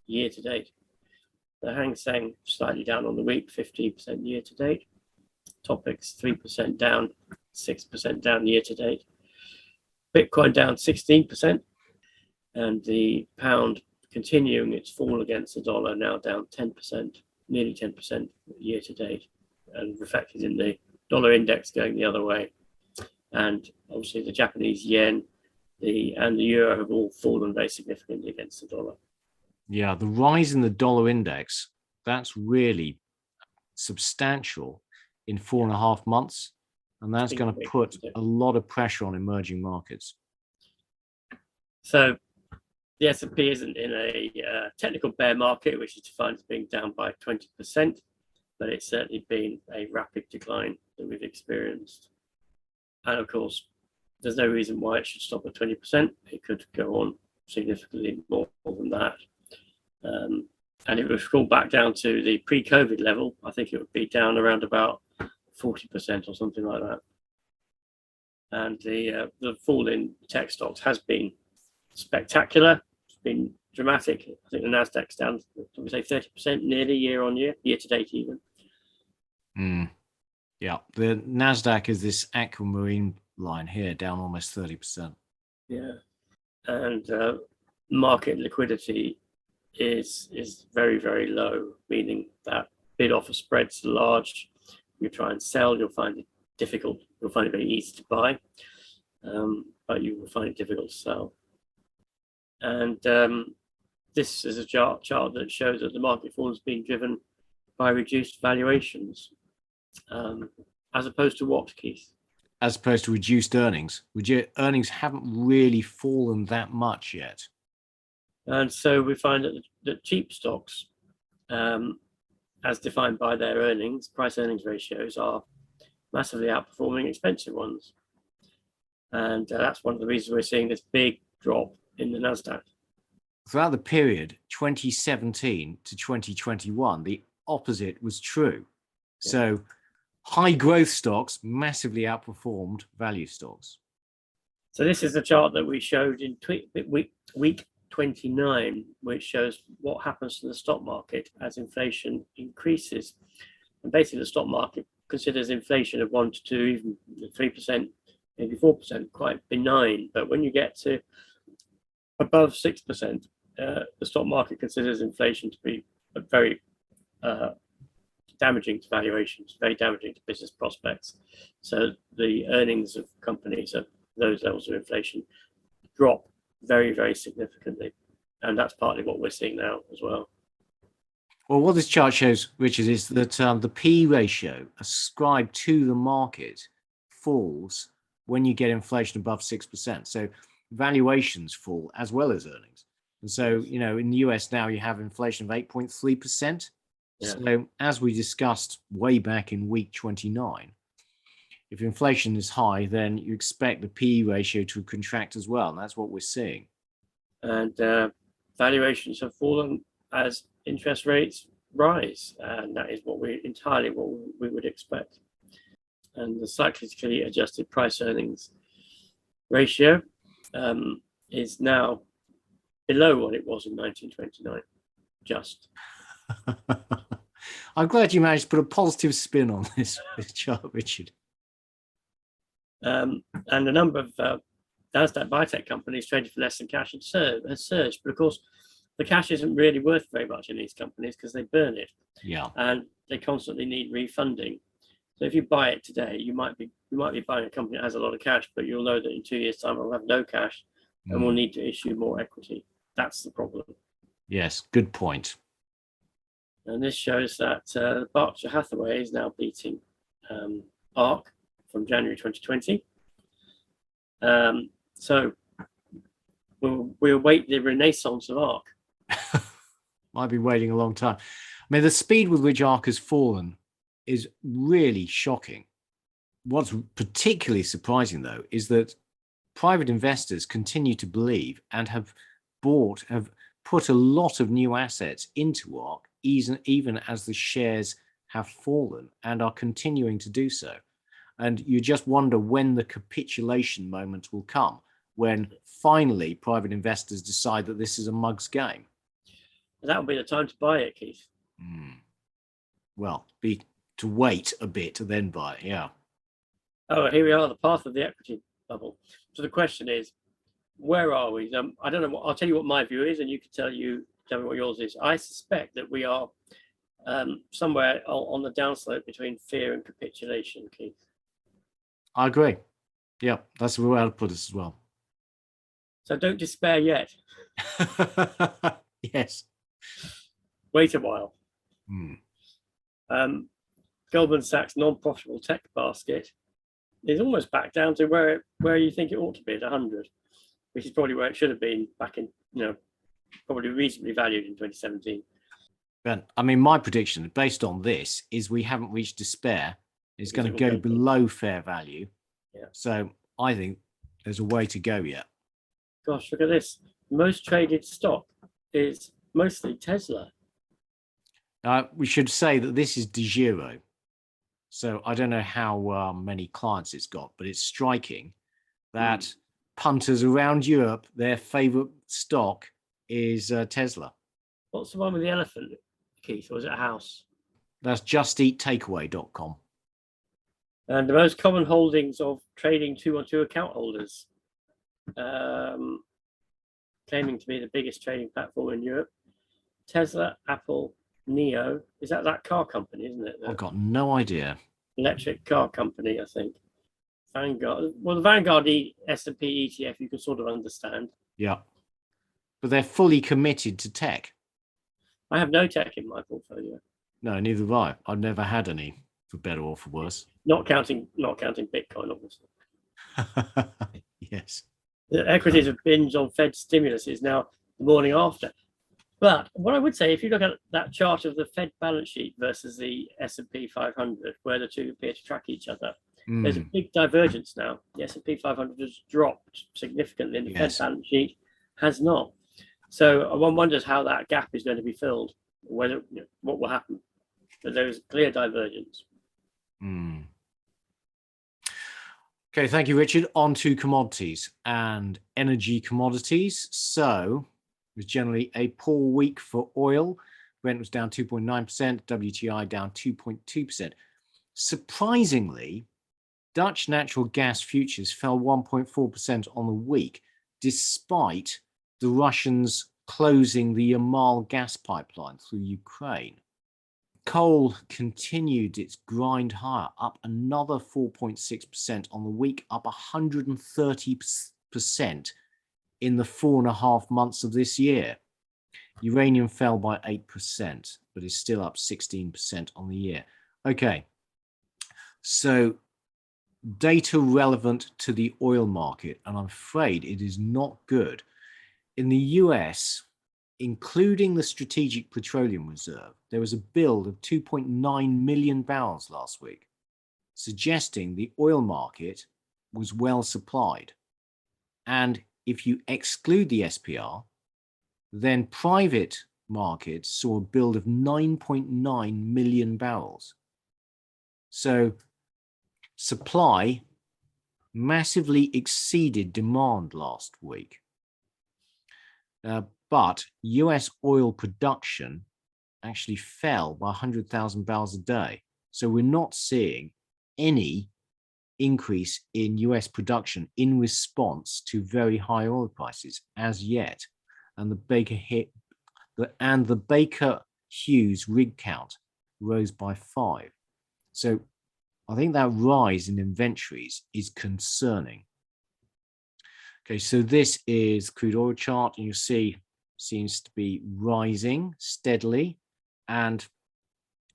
year to date. The Hang Seng slightly down on the week, 15% year to date. Topics 3% down, 6% down year to date. Bitcoin down 16%, and the pound continuing its fall against the dollar, now down 10%, nearly 10% year to date, and reflected in the dollar index going the other way. And obviously the Japanese yen and the euro have all fallen very significantly against the dollar. Yeah, the rise in the dollar index That's really substantial in 4.5 months. And that's going to put a lot of pressure on emerging markets. So the S&P isn't in a technical bear market, which is defined as being down by 20%, but it's certainly been a rapid decline that we've experienced. And of course, there's no reason why it should stop at 20%. It could go on significantly more than that. And if it was fall back down to the pre-COVID level, I think it would be down around about 40% or something like that. And the fall in tech stocks has been spectacular. It's been dramatic. I think the Nasdaq's down, we say 30% nearly year on year to date even. Yeah, the Nasdaq is this aquamarine line here, down almost 30%. Yeah, and market liquidity is very, very low, meaning that bid offer spreads are large. You try and sell, you'll find it difficult. You'll find it very easy to buy, but you will find it difficult to sell. And this is a chart that shows that the market fall has been driven by reduced valuations, as opposed to what, Keith? As opposed to reduced earnings. Earnings haven't really fallen that much yet. And so we find that cheap stocks, as defined by their earnings, price earnings ratios, are massively outperforming expensive ones. And that's one of the reasons we're seeing this big drop in the Nasdaq. Throughout the period 2017 to 2021, the opposite was true. Yeah. So high growth stocks massively outperformed value stocks. So this is the chart that we showed in week 29, which shows what happens to the stock market as inflation increases. And basically the stock market considers inflation of 1 to 2, even 3%, maybe 4% quite benign. But when you get to above 6%, the stock market considers inflation to be very damaging to valuations, very damaging to business prospects. So the earnings of companies at those levels of inflation drop very, very significantly. And that's partly what we're seeing now as well. Well, what this chart shows, Richard, is that the P ratio ascribed to the market falls when you get inflation above 6%. So valuations fall as well as earnings. And so, in the US now you have inflation of 8.3%. Yeah. So as we discussed way back in week 29, if inflation is high, then you expect the P ratio to contract as well. And that's what we're seeing. And valuations have fallen as interest rates rise. And that is entirely what we would expect. And the cyclically adjusted price earnings ratio is now below what it was in 1929, just. I'm glad you managed to put a positive spin on this chart, Richard. And the number of Nasdaq biotech companies traded for less than cash has surged. But of course, the cash isn't really worth very much in these companies because they burn it. Yeah. And they constantly need refunding. So if you buy it today, you might be buying a company that has a lot of cash, but you'll know that in 2 years' time, it'll have no cash and we'll need to issue more equity. That's the problem. Yes, good point. And this shows that Berkshire Hathaway is now beating ARK from January 2020. So we'll await the renaissance of ARK. Might be waiting a long time. I mean, the speed with which ARK has fallen is really shocking. What's particularly surprising, though, is that private investors continue to believe and have put a lot of new assets into ARK, even as the shares have fallen and are continuing to do so. And you just wonder when the capitulation moment will come, when finally private investors decide that this is a mug's game. That will be the time to buy it, Keith. Well, to wait a bit to then buy it, yeah. Oh, here we are, the path of the equity bubble. So the question is, where are we? I don't know. I'll tell you what my view is, and you can tell me what yours is. I suspect that we are somewhere on the downslope between fear and capitulation, Keith. I agree. Yeah, that's the way I'd put this as well. So don't despair yet. Yes. Wait a while. Hmm. Goldman Sachs non-profitable tech basket is almost back down to where you think it ought to be at 100, which is probably where it should have been back in, probably reasonably valued in 2017. But I mean, my prediction based on this is we haven't reached despair. It's going to go below fair value. Yeah. So I think there's a way to go yet. Gosh, look at this. Most traded stock is mostly Tesla. We should say that this is de Giro. So I don't know how many clients it's got, but it's striking that punters around Europe, their favorite stock is Tesla. What's the one with the elephant, Keith? Or was it a house? That's justeattakeaway.com. And the most common holdings of trading 212 account holders, claiming to be the biggest trading platform in Europe. Tesla, Apple, NIO. Is that car company, isn't it? I've got no idea. Electric car company, I think. Vanguard. Well, the Vanguard S&P ETF, you can sort of understand. Yeah. But they're fully committed to tech. I have no tech in my portfolio. No, neither have I. I've never had any, for better or for worse. Not counting Bitcoin, obviously. Yes. The equities have binged on Fed stimulus is now the morning after. But what I would say, if you look at that chart of the Fed balance sheet versus the S&P 500, where the two appear to track each other, there's a big divergence now. The S&P 500 has dropped significantly, and the Fed balance sheet has not. So one wonders how that gap is going to be filled, whether what will happen. But there is clear divergence. Okay, thank you, Richard. On to commodities and energy commodities. So it was generally a poor week for oil. Brent was down 2.9%, WTI down 2.2%. Surprisingly, Dutch natural gas futures fell 1.4% on the week, despite the Russians closing the Yamal gas pipeline through Ukraine. Coal continued its grind higher, up another 4.6% on the week, up 130% in the 4.5 months of this year. Uranium fell by 8%, but is still up 16% on the year. Okay, so data relevant to the oil market, and I'm afraid it is not good. In the US, including the Strategic Petroleum Reserve, there was a build of 2.9 million barrels last week, suggesting the oil market was well supplied. And if you exclude the SPR, then private markets saw a build of 9.9 million barrels. So supply massively exceeded demand last week. But US oil production actually fell by 100,000 barrels a day. So we're not seeing any increase in US production in response to very high oil prices as yet. And the Baker Hughes rig count rose by 5. So I think that rise in inventories is concerning. Okay, so this is crude oil chart, and you see seems to be rising steadily. And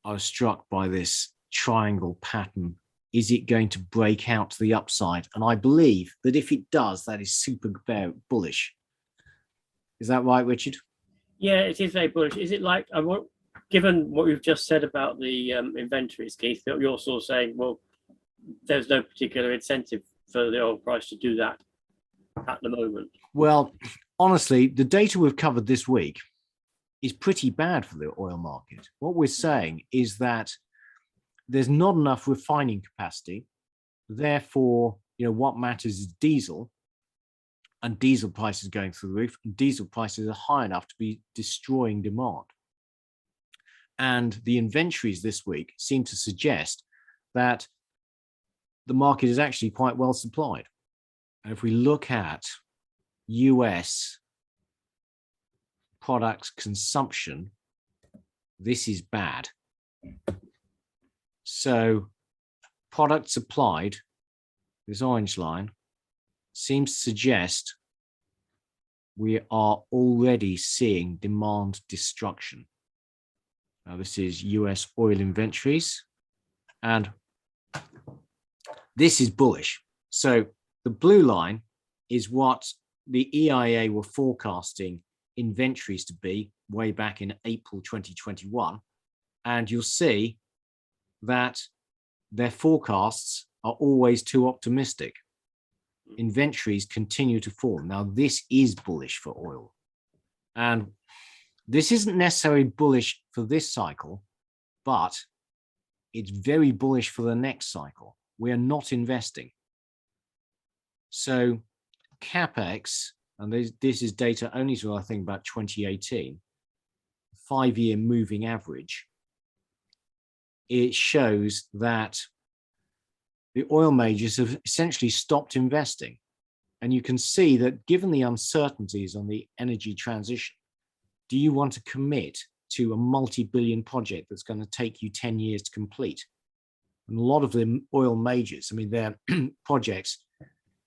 I was struck by this triangle pattern. Is it going to break out to the upside? And I believe that if it does, that is super bullish. Is that right, Richard? Yeah, it is very bullish. Is it like, given what we've just said about the inventories, Keith, you're sort of saying, well, there's no particular incentive for the oil price to do that at the moment? Well, honestly, the data we've covered this week is pretty bad for the oil market. What we're saying is that there's not enough refining capacity. Therefore, what matters is diesel, and diesel prices going through the roof. And diesel prices are high enough to be destroying demand. And the inventories this week seem to suggest that the market is actually quite well supplied. And if we look at US product consumption, this is bad. So product supplied, this orange line, seems to suggest we are already seeing demand destruction. Now, this is US oil inventories, and this is bullish. So the blue line is what the EIA were forecasting inventories to be way back in April 2021. And you'll see that their forecasts are always too optimistic. Inventories continue to fall. Now, this is bullish for oil. And this isn't necessarily bullish for this cycle, but it's very bullish for the next cycle. We are not investing. So CapEx, and this is data only to, I think, about 2018, 5-year moving average, it shows that the oil majors have essentially stopped investing. And you can see that given the uncertainties on the energy transition, do you want to commit to a multi-billion project that's going to take you 10 years to complete? And a lot of the oil majors, I mean, their projects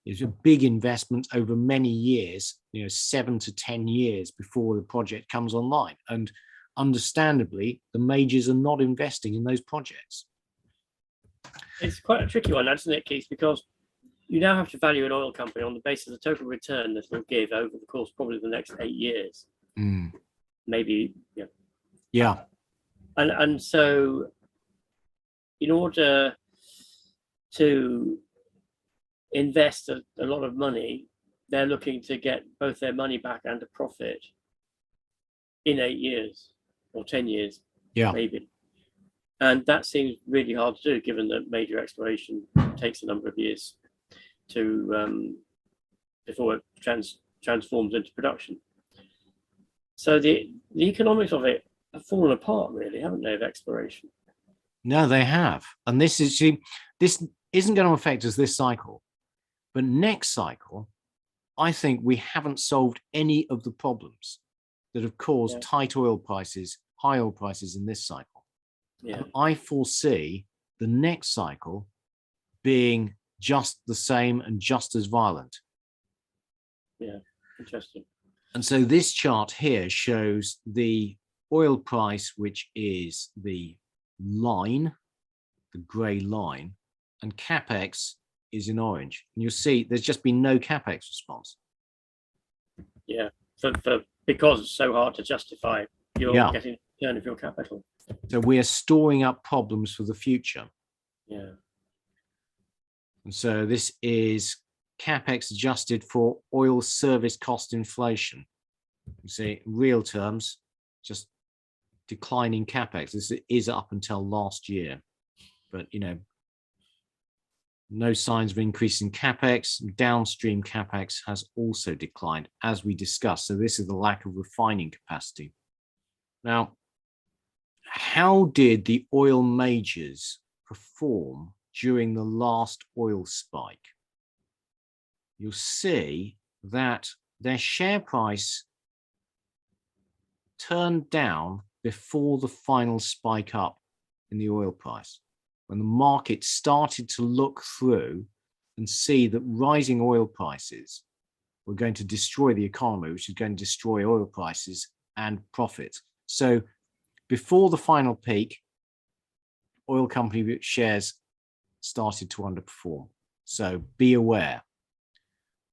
is a big investment over many years, 7 to 10 years before the project comes online. And understandably, the majors are not investing in those projects. It's quite a tricky one, isn't it, Keith? Because you now have to value an oil company on the basis of the total return that it'll give over the course probably the next 8 years. Maybe, yeah. Yeah. And so in order to invest a lot of money, they're looking to get both their money back and a profit in 8 years or 10 years, maybe. And that seems really hard to do, given that major exploration takes a number of years to before it transforms into production. So the economics of it have fallen apart, really, haven't they, of exploration? No, they have. And this isn't going to affect us this cycle. But next cycle, I think we haven't solved any of the problems that have caused tight oil prices, high oil prices in this cycle. And I foresee the next cycle being just the same and just as violent. Yeah, interesting. And so this chart here shows the oil price, which is the line, the gray line, and CapEx is in orange. And you'll see there's just been no CapEx response. Yeah, because it's so hard to justify your getting a return of your capital. So we are storing up problems for the future. Yeah. And so this is CapEx adjusted for oil service cost inflation. You see, real terms, just declining CapEx. This is up until last year, but no signs of increasing CapEx. Downstream CapEx has also declined, as we discussed. So this is the lack of refining capacity. Now, how did the oil majors perform during the last oil spike? You'll see that their share price turned down before the final spike up in the oil price, when the market started to look through and see that rising oil prices were going to destroy the economy, which is going to destroy oil prices and profits. So before the final peak, oil company shares started to underperform. So be aware.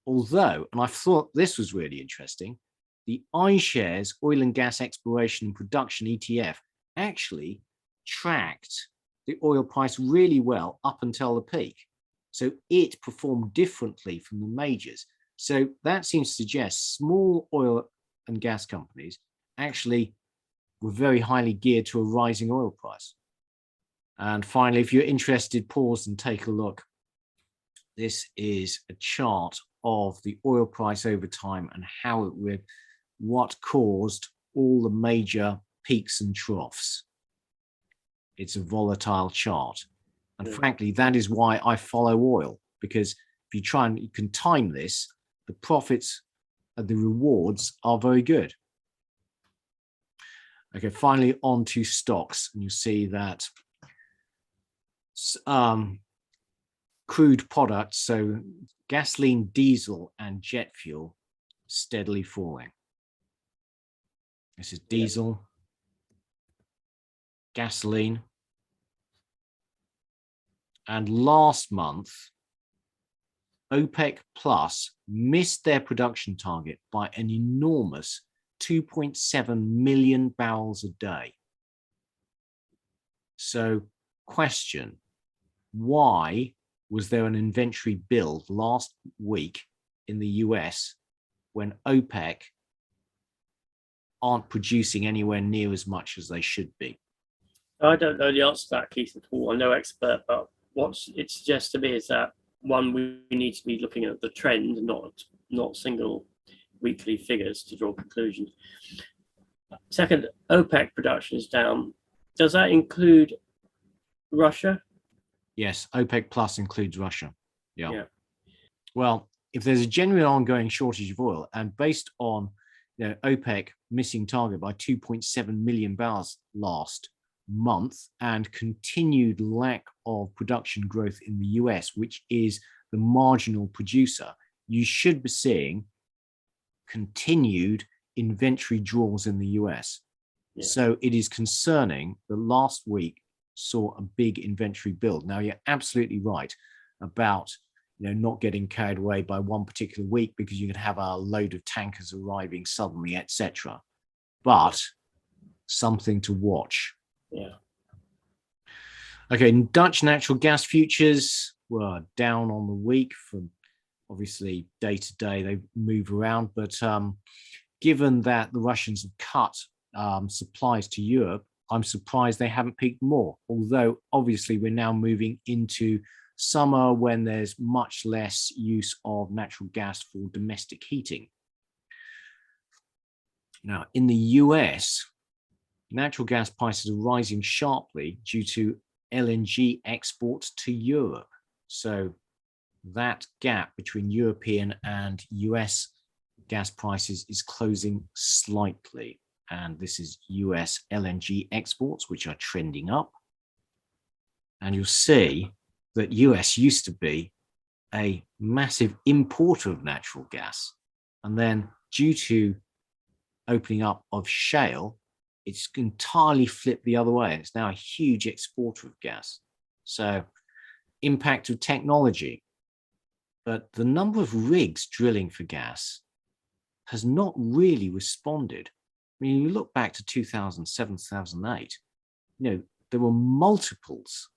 Although, and I thought this was really interesting, the iShares Oil and Gas Exploration and Production ETF actually tracked the oil price really well up until the peak. So it performed differently from the majors. So that seems to suggest small oil and gas companies actually were very highly geared to a rising oil price. And finally, if you're interested, pause and take a look. This is a chart of the oil price over time and how it would, what caused all the major peaks and troughs. It's a volatile chart. And frankly, that is why I follow oil, because if you try and you can time this, the profits and the rewards are very good. Okay, finally on to stocks, and you see that crude products, so gasoline, diesel, and jet fuel, steadily falling. This is diesel. gasoline. And last month, OPEC Plus missed their production target by an enormous 2.7 million barrels a day. So, question, why was there an inventory build last week in the US when OPEC aren't producing anywhere near as much as they should be? I don't know the answer to that, Keith, at all. I'm no expert, but what it suggests to me is that, one, we need to be looking at the trend, not single weekly figures to draw conclusions. Second, OPEC production is down. Does that include Russia? Yes, OPEC Plus includes Russia. Yeah. Well, if there's a genuine ongoing shortage of oil, and based on OPEC missing target by 2.7 million barrels last month, and continued lack of production growth in the US, which is the marginal producer, you should be seeing continued inventory draws in the US. Yeah. So it is concerning that last week saw a big inventory build. Now, you're absolutely right about not getting carried away by one particular week, because you could have a load of tankers arriving suddenly, etc. But something to watch. Yeah. Okay, Dutch natural gas futures were down on the week from obviously day to day. They move around, but given that the Russians have cut supplies to Europe, I'm surprised they haven't peaked more. Although obviously we're now moving into summer when there's much less use of natural gas for domestic heating. Now, in the US, natural gas prices are rising sharply due to LNG exports to Europe. So that gap between European and US gas prices is closing slightly. And this is US LNG exports, which are trending up. And you'll see that US used to be a massive importer of natural gas. And then due to opening up of shale, it's entirely flipped the other way. It's now a huge exporter of gas. So, impact of technology. But the number of rigs drilling for gas has not really responded. I mean, you look back to 2007, 2008, there were multiples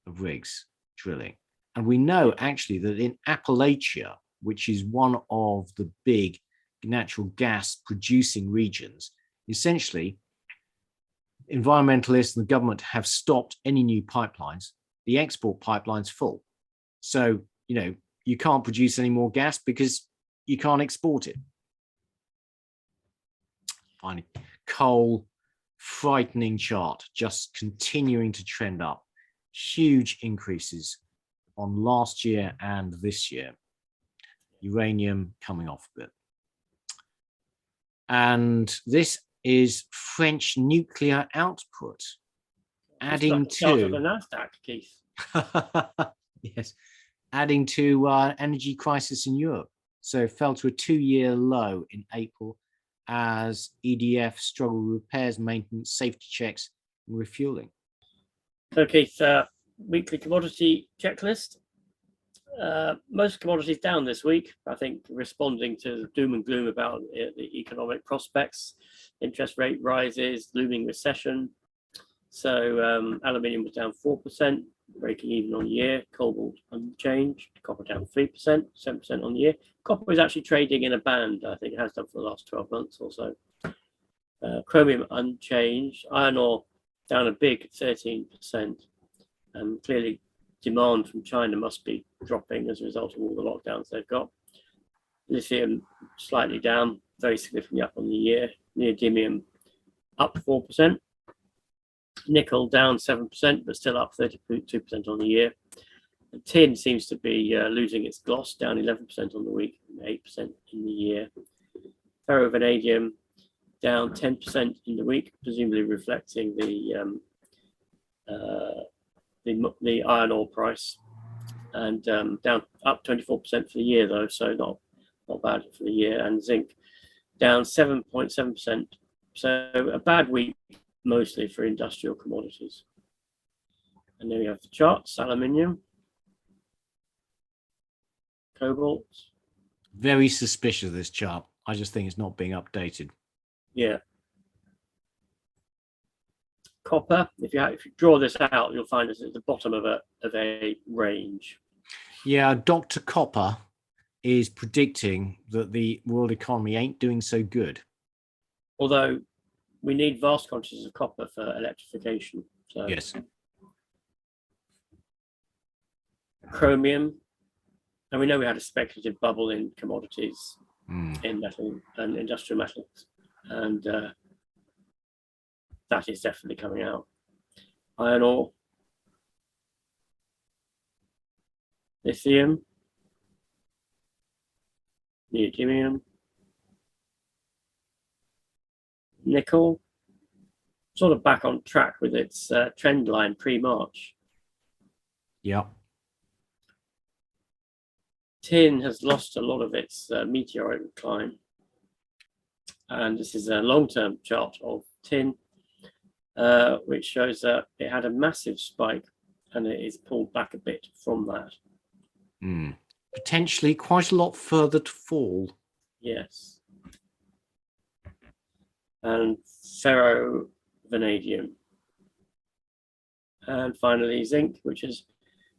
of rigs drilling. And we know actually that in Appalachia, which is one of the big natural gas producing regions, essentially, environmentalists and the government have stopped any new pipelines. The export pipeline's full. So, you can't produce any more gas because you can't export it. Finally, coal, frightening chart, just continuing to trend up. Huge increases on last year and this year. Uranium coming off a bit. And this is French nuclear output, adding to the Nasdaq, Keith. Yes, adding to energy crisis in Europe. So it fell to a 2-year low in April as EDF struggled with repairs, maintenance, safety checks, and refueling. So, Keith, weekly commodity checklist. Most commodities down this week, I think, responding to the doom and gloom about the economic prospects, interest rate rises, looming recession. So aluminium was down 4%, breaking even on the year. Cobalt unchanged. Copper down 3%, 7% on the year. Copper is actually trading in a band. I think it has done for the last 12 months or so. Chromium unchanged. Iron ore down a big 13%. And clearly demand from China must be dropping as a result of all the lockdowns they've got. Lithium slightly down, very significantly up on the year. Neodymium up 4%. Nickel down 7%, but still up 32% on the year. And tin seems to be losing its gloss, down 11% on the week, 8% in the year. Ferrovanadium down 10% in the week, presumably reflecting the iron ore price, and down up 24% for the year though, so not bad for the year. And zinc down 7.7%. So a bad week mostly for industrial commodities. And then we have the charts: aluminium, cobalt. Very suspicious of this chart. I just think it's not being updated. Yeah. Copper. If you draw this out, you'll find it's at the bottom of a range. Yeah, Dr. Copper is predicting that the world economy ain't doing so good. Although we need vast quantities of copper for electrification. So yes. Chromium. And we know we had a speculative bubble in commodities, in metal and industrial metals. And that is definitely coming out. Iron ore. Lithium. Neodymium. Nickel. Sort of back on track with its trend line pre-March. Yeah. Tin has lost a lot of its meteoric climb. And this is a long-term chart of tin, which shows that it had a massive spike and it is pulled back a bit from that. Potentially quite a lot further to fall. Yes. And ferrovanadium. And finally, zinc, which has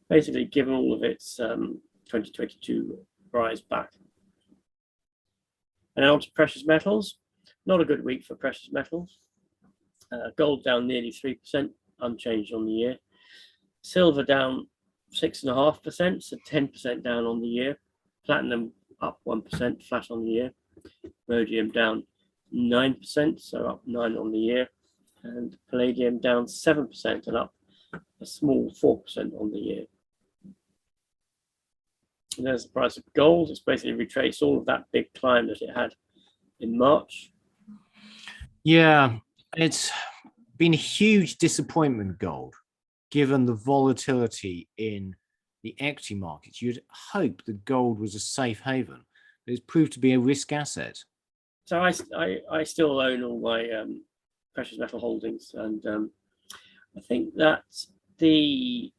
basically given all of its 2022 rise back. And on to precious metals. Not a good week for precious metals. Gold down nearly 3%, unchanged on the year. Silver down 6.5%, so 10% down on the year. Platinum up 1%, flat on the year. Rhodium down 9%, so up 9% on the year. And palladium down 7% and up a small 4% on the year. And there's the price of gold. It's basically retraced all of that big climb that it had in March. Yeah, it's been a huge disappointment, gold, given the volatility in the equity markets. You'd hope that gold was a safe haven, but it's proved to be a risk asset. So I still own all my precious metal holdings, and I think that clearly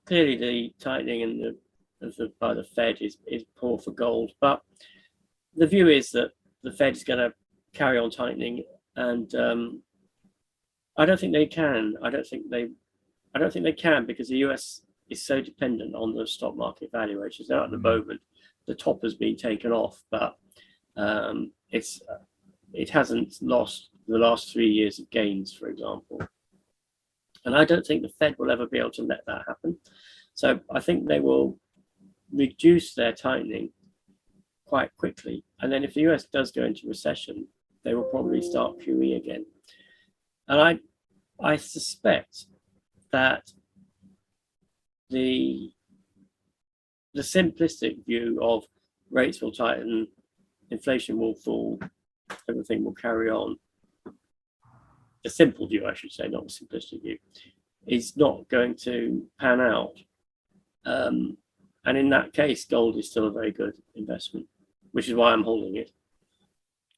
the tightening by the Fed is poor for gold, but the view is that the Fed is going to carry on tightening, and I don't think they can. I don't think they can because the US is so dependent on the stock market valuations. Now at the moment, the top has been taken off, but it hasn't lost the last 3 years of gains, for example. And I don't think the Fed will ever be able to let that happen. So I think they will reduce their tightening quite quickly. And then if the US does go into recession, they will probably start QE again. And I suspect that the simplistic view of rates will tighten, inflation will fall, everything will carry on. The simple view, I should say, not the simplistic view, is not going to pan out. And in that case, gold is still a very good investment, which is why I'm holding it.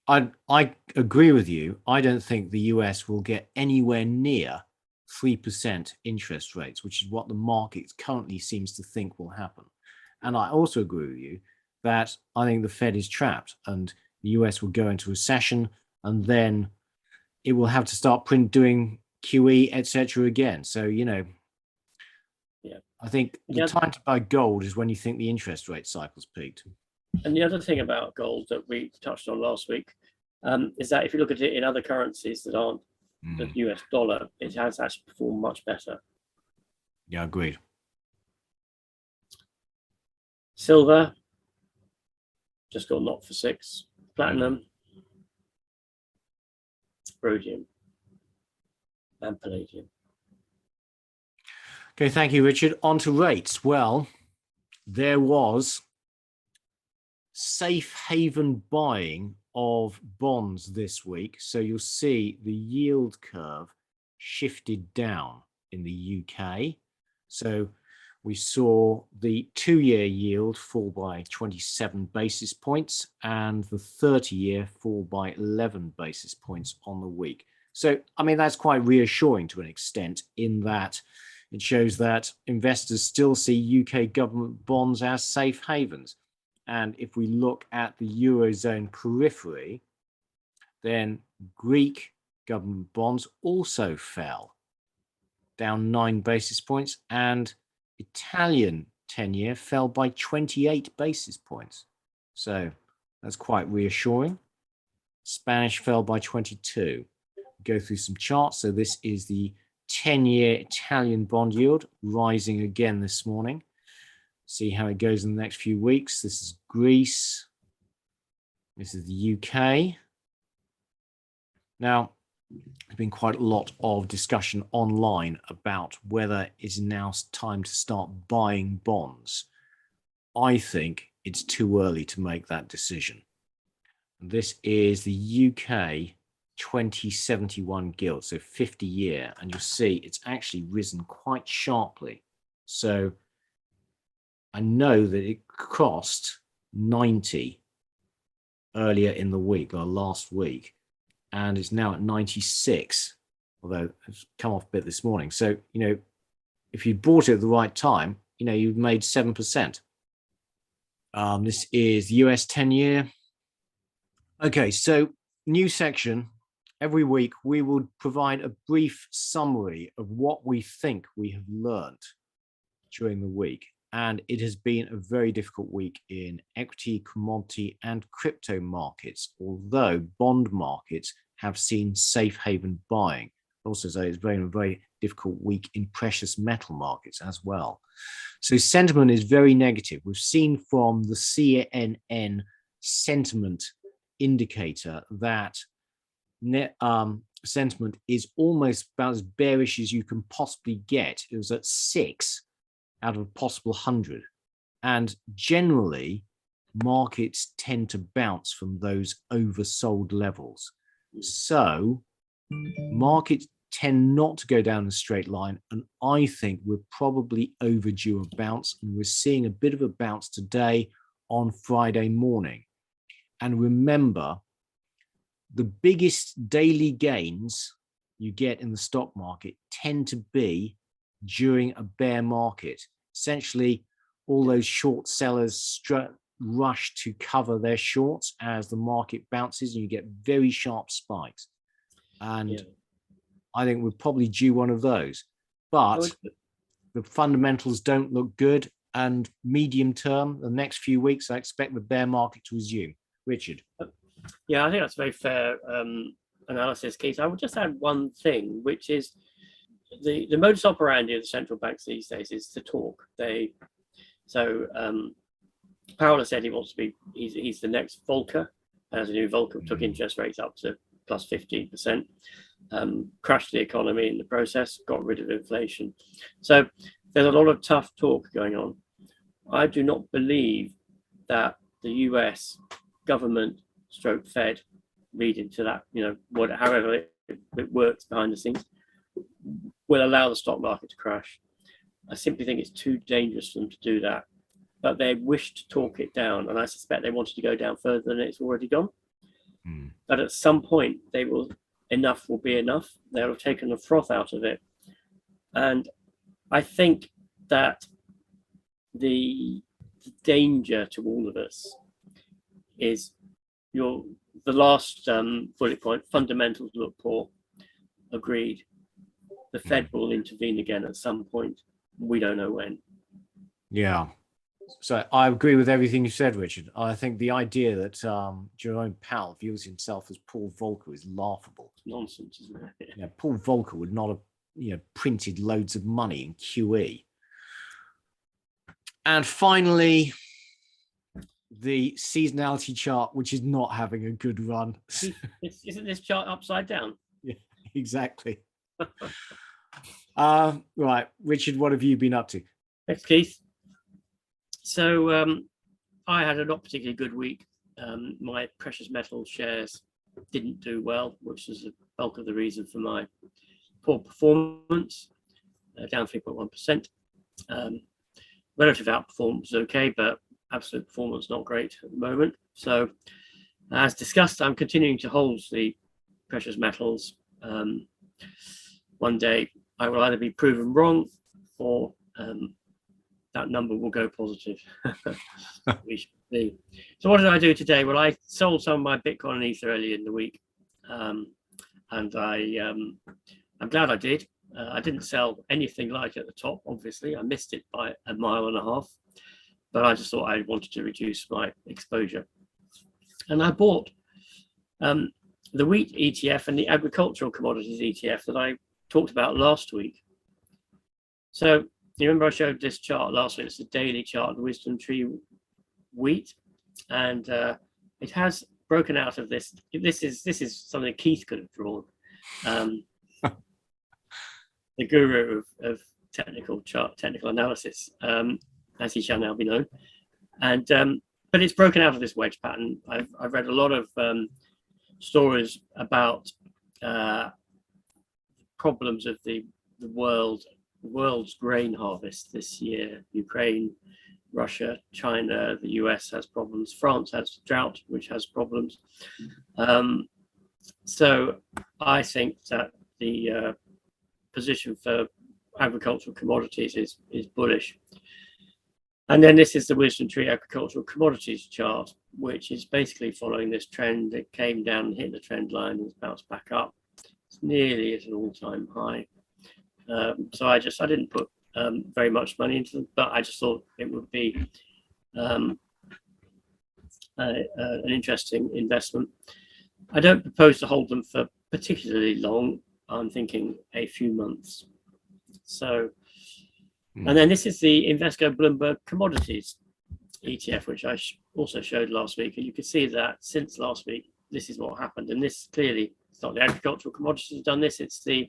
I agree with you. I don't think the US will get anywhere near 3% interest rates, which is what the market currently seems to think will happen. And I also agree with you that I think the Fed is trapped and the US will go into recession, and then it will have to start doing QE, etc. again. So, yeah, I think the time to buy gold is when you think the interest rate cycle's peaked. And the other thing about gold that we touched on last week is that if you look at it in other currencies that aren't the US dollar, it has actually performed much better. Yeah, agreed. Silver just got knocked for 6. Platinum, rhodium, and palladium. Okay, thank you, Richard. On to rates. Well, there was safe haven buying of bonds this week. So you'll see the yield curve shifted down in the UK. So we saw the 2-year yield fall by 27 basis points and the 30-year fall by 11 basis points on the week. So, I mean, that's quite reassuring to an extent in that it shows that investors still see UK government bonds as safe havens. And if we look at the Eurozone periphery, then Greek government bonds also fell, down 9 basis points, and Italian 10-year fell by 28 basis points. So that's quite reassuring. Spanish fell by 22. Go through some charts. So this is the 10-year Italian bond yield rising again this morning. See how it goes in the next few weeks. This is Greece. This is the UK. Now, there's been quite a lot of discussion online about whether it's now time to start buying bonds. I think it's too early to make that decision. This is the UK 2071 gilt, so 50-year, and you'll see it's actually risen quite sharply. So I know that it crossed 90 earlier in the week or last week, and it's now at 96, although it's come off a bit this morning. So, if you bought it at the right time, you've made 7%. This is US 10-year. Okay, so new section. Every week, we will provide a brief summary of what we think we have learned during the week. And it has been a very difficult week in equity, commodity, and crypto markets, although bond markets have seen safe haven buying. Also, so it's been a very difficult week in precious metal markets as well. So sentiment is very negative. We've seen from the CNN sentiment indicator that net sentiment is almost about as bearish as you can possibly get. It was at 6 out of a possible 100. And generally, markets tend to bounce from those oversold levels. So markets tend not to go down a straight line. And I think we're probably overdue a bounce. And we're seeing a bit of a bounce today on Friday morning. And remember, the biggest daily gains you get in the stock market tend to be during a bear market. Essentially, all those short sellers rush to cover their shorts as the market bounces, and you get very sharp spikes. And I think we're probably due one of those. But the fundamentals don't look good. And medium term, the next few weeks, I expect the bear market to resume. Richard. Yeah, I think that's a very fair analysis, Keith. I would just add one thing, which is the modus operandi of the central banks these days is to talk. Powell has said he wants to be, he's the next Volcker. As a new Volcker, took interest rates up to plus 15%, crashed the economy in the process, got rid of inflation. So there's a lot of tough talk going on. I do not believe that the US government stroke Fed, read into that, however it works behind the scenes, will allow the stock market to crash. I simply think it's too dangerous for them to do that. But they wish to talk it down, and I suspect they wanted to go down further than it's already gone. But at some point, enough will be enough. They'll have taken the froth out of it. And I think that the danger to all of us is the last bullet point, fundamentals look poor. Agreed. The Fed will intervene again at some point. We don't know when. Yeah. So I agree with everything you said, Richard. I think the idea that Jerome Powell views himself as Paul Volcker is laughable. It's nonsense, isn't it? Yeah, Paul Volcker would not have printed loads of money in QE. And finally, the seasonality chart, which is not having a good run. Isn't this chart upside down? Yeah, exactly. Right, Richard, what have you been up to? Thanks, Keith. So I had a not particularly good week. My precious metal shares didn't do well, which is the bulk of the reason for my poor performance, down 3.1%. Relative outperformance is okay, but absolute performance not great at the moment. So as discussed, I'm continuing to hold the precious metals. One day I will either be proven wrong or that number will go positive. We should see. So what did I do today? Well, I sold some of my Bitcoin and Ether early in the week, and I'm glad I did. I didn't sell anything like at the top. Obviously, I missed it by a mile and a half, but I just thought I wanted to reduce my exposure, and I bought the wheat ETF and the agricultural commodities ETF that I talked about last week. So you remember I showed this chart last week. It's a daily chart of the Wisdom Tree wheat, and it has broken out of this. This is something Keith could have drawn, the guru of technical analysis, as he shall now be known. And but it's broken out of this wedge pattern. I've read a lot of stories about problems of the world's grain harvest this year. Ukraine, Russia, China, the US has problems. France has drought, which has problems. So I think that the position for agricultural commodities is bullish. And then this is the Wisdom Tree agricultural commodities chart, which is basically following this trend. It came down and hit the trend line and it's bounced back up. It's nearly at an all-time high. So I didn't put very much money into them, but I just thought it would be an interesting investment. I don't propose to hold them for particularly long. I'm thinking a few months. So, and then this is the Invesco Bloomberg Commodities ETF, which I also showed last week. And you can see that since last week, this is what happened. And this clearly, it's not the agricultural commodities have done this. It's the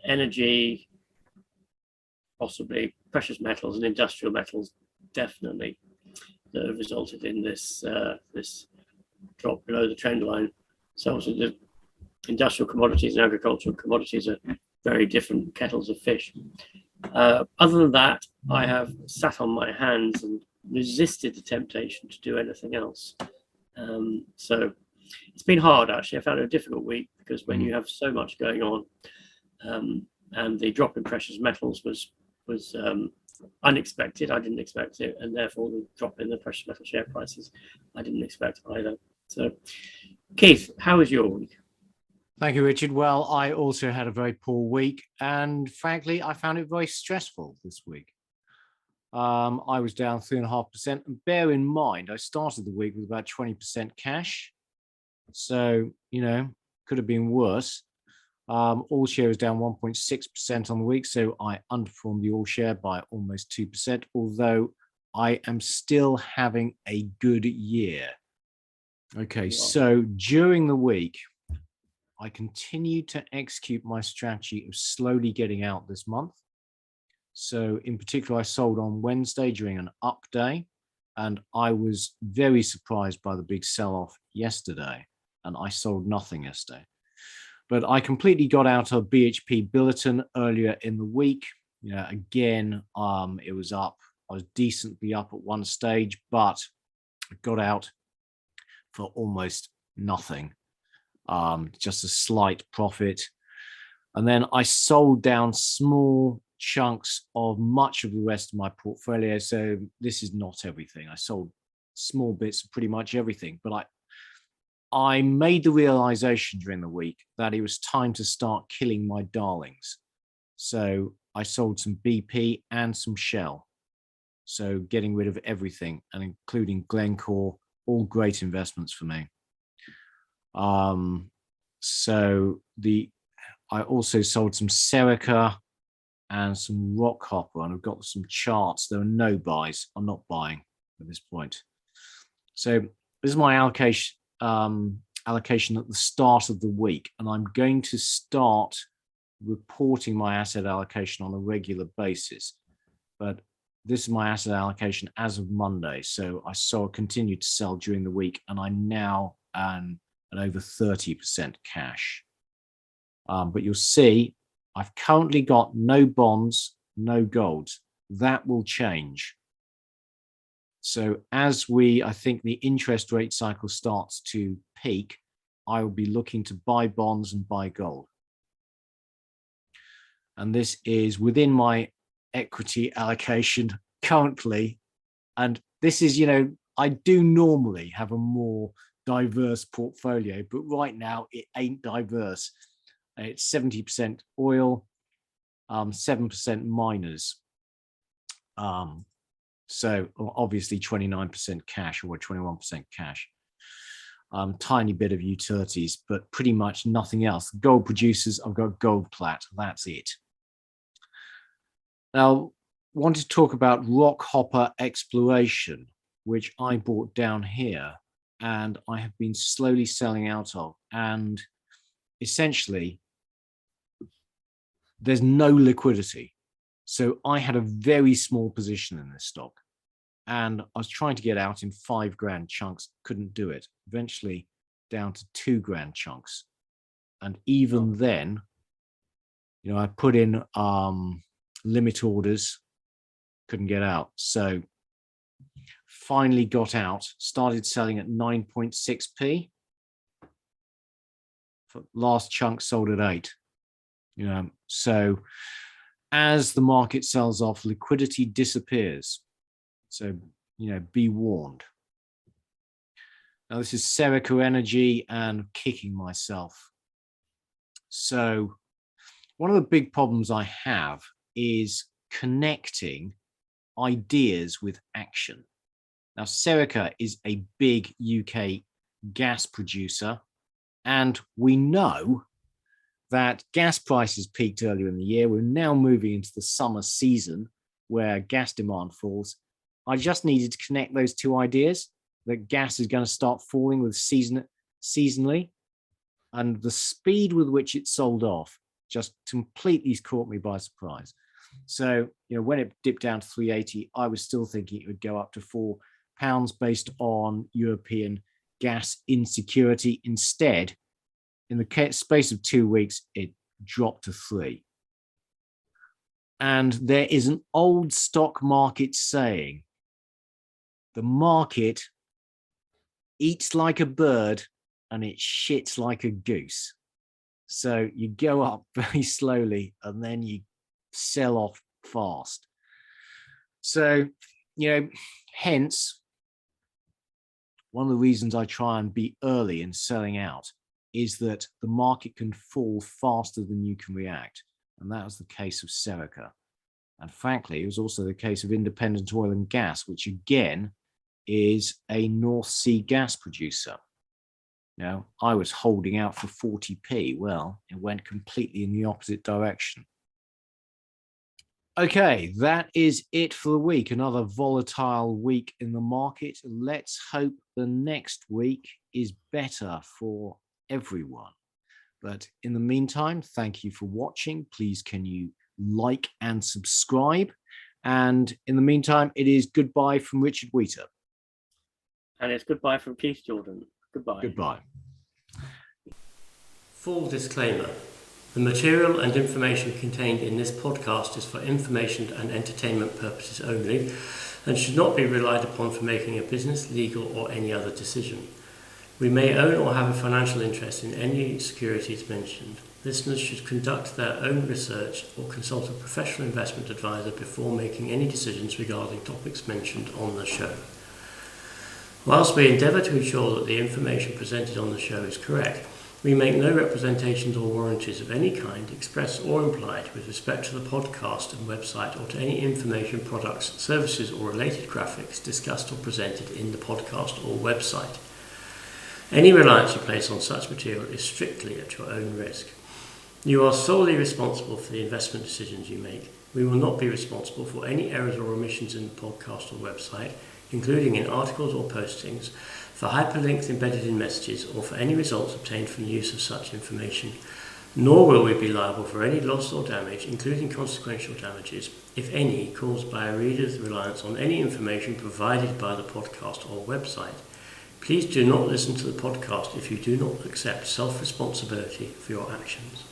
energy, possibly precious metals and industrial metals, definitely, that have resulted in this this drop below the trend line. So also the industrial commodities and agricultural commodities are very different kettles of fish. Other than that, I have sat on my hands and resisted the temptation to do anything else. So it's been hard, actually. I found it a difficult week because when you have so much going on, and the drop in precious metals was unexpected. I didn't expect it, and therefore the drop in the precious metal share prices, I didn't expect either. So, Keith, how was your week? Thank you, Richard. Well, I also had a very poor week, and frankly, I found it very stressful this week. I was down 3.5%, and bear in mind, I started the week with about 20% cash, so could have been worse. All share is down 1.6% on the week, so I underperformed the all share by almost 2%, although I am still having a good year. Okay, so during the week, I continued to execute my strategy of slowly getting out this month. So in particular, I sold on Wednesday during an up day, and I was very surprised by the big sell-off yesterday, and I sold nothing yesterday. But I completely got out of BHP Billiton earlier in the week. Again, it was up. I was decently up at one stage, but I got out for almost nothing, just a slight profit. And then I sold down small chunks of much of the rest of my portfolio. So this is not everything. I sold small bits of pretty much everything, but I made the realization during the week that it was time to start killing my darlings. So I sold some BP and some Shell. So getting rid of everything, and including Glencore, all great investments for me. I also sold some Serica and some Rockhopper, and I've got some charts. There are no buys. I'm not buying at this point. So this is my allocation at the start of the week, and I'm going to start reporting my asset allocation on a regular basis. But this is my asset allocation as of Monday. So I continued to sell during the week, and I now am at over 30% cash. But you'll see I've currently got no bonds, no gold. That will change. So as I think the interest rate cycle starts to peak, I will be looking to buy bonds and buy gold. And this is within my equity allocation currently. And this is, I do normally have a more diverse portfolio, but right now it ain't diverse. It's 70% oil, 7% miners. So obviously 29% cash or 21% cash. Tiny bit of utilities, but pretty much nothing else. Gold producers, I've got gold plat. That's it. Now, I want to talk about rock hopper exploration, which I bought down here and I have been slowly selling out of. And essentially, there's no liquidity. So I had a very small position in this stock and I was trying to get out in $5,000 chunks, couldn't do it. Eventually down to $2,000 chunks. And even then, I put in limit orders, couldn't get out. So finally got out, started selling at 9.6p. Last chunk sold at 8. So as the market sells off, liquidity disappears. So, be warned. Now this is Serica Energy and kicking myself. So one of the big problems I have is connecting ideas with action. Now, Serica is a big UK gas producer, and we know that gas prices peaked earlier in the year. We're now moving into the summer season where gas demand falls. I just needed to connect those two ideas, that gas is going to start falling with seasonally, and the speed with which it sold off just completely caught me by surprise. So, when it dipped down to 380, I was still thinking it would go up to £4 based on European gas insecurity. Instead, in the space of 2 weeks, it dropped to 3. And there is an old stock market saying, the market eats like a bird and it shits like a goose. So you go up very slowly and then you sell off fast. So, hence, one of the reasons I try and be early in selling out is that the market can fall faster than you can react. And that was the case of Serica. And frankly, it was also the case of Independent Oil and Gas, which again is a North Sea gas producer. I was holding out for 40p. Well, it went completely in the opposite direction. Okay, that is it for the week. Another volatile week in the market. Let's hope the next week is better for everyone. But in the meantime, thank you for watching. Please, can you like and subscribe? And in the meantime, it is goodbye from Richard Wheater. And it's goodbye from Keith Jordan. Goodbye. Goodbye. Full disclaimer. The material and information contained in this podcast is for information and entertainment purposes only and should not be relied upon for making a business, legal or any other decision. We may own or have a financial interest in any securities mentioned. Listeners should conduct their own research or consult a professional investment advisor before making any decisions regarding topics mentioned on the show. Whilst we endeavour to ensure that the information presented on the show is correct, we make no representations or warranties of any kind, express or implied, with respect to the podcast and website or to any information, products, services or related graphics discussed or presented in the podcast or website. Any reliance you place on such material is strictly at your own risk. You are solely responsible for the investment decisions you make. We will not be responsible for any errors or omissions in the podcast or website, including in articles or postings, for hyperlinks embedded in messages, or for any results obtained from the use of such information, nor will we be liable for any loss or damage, including consequential damages, if any, caused by a reader's reliance on any information provided by the podcast or website. Please do not listen to the podcast if you do not accept self-responsibility for your actions.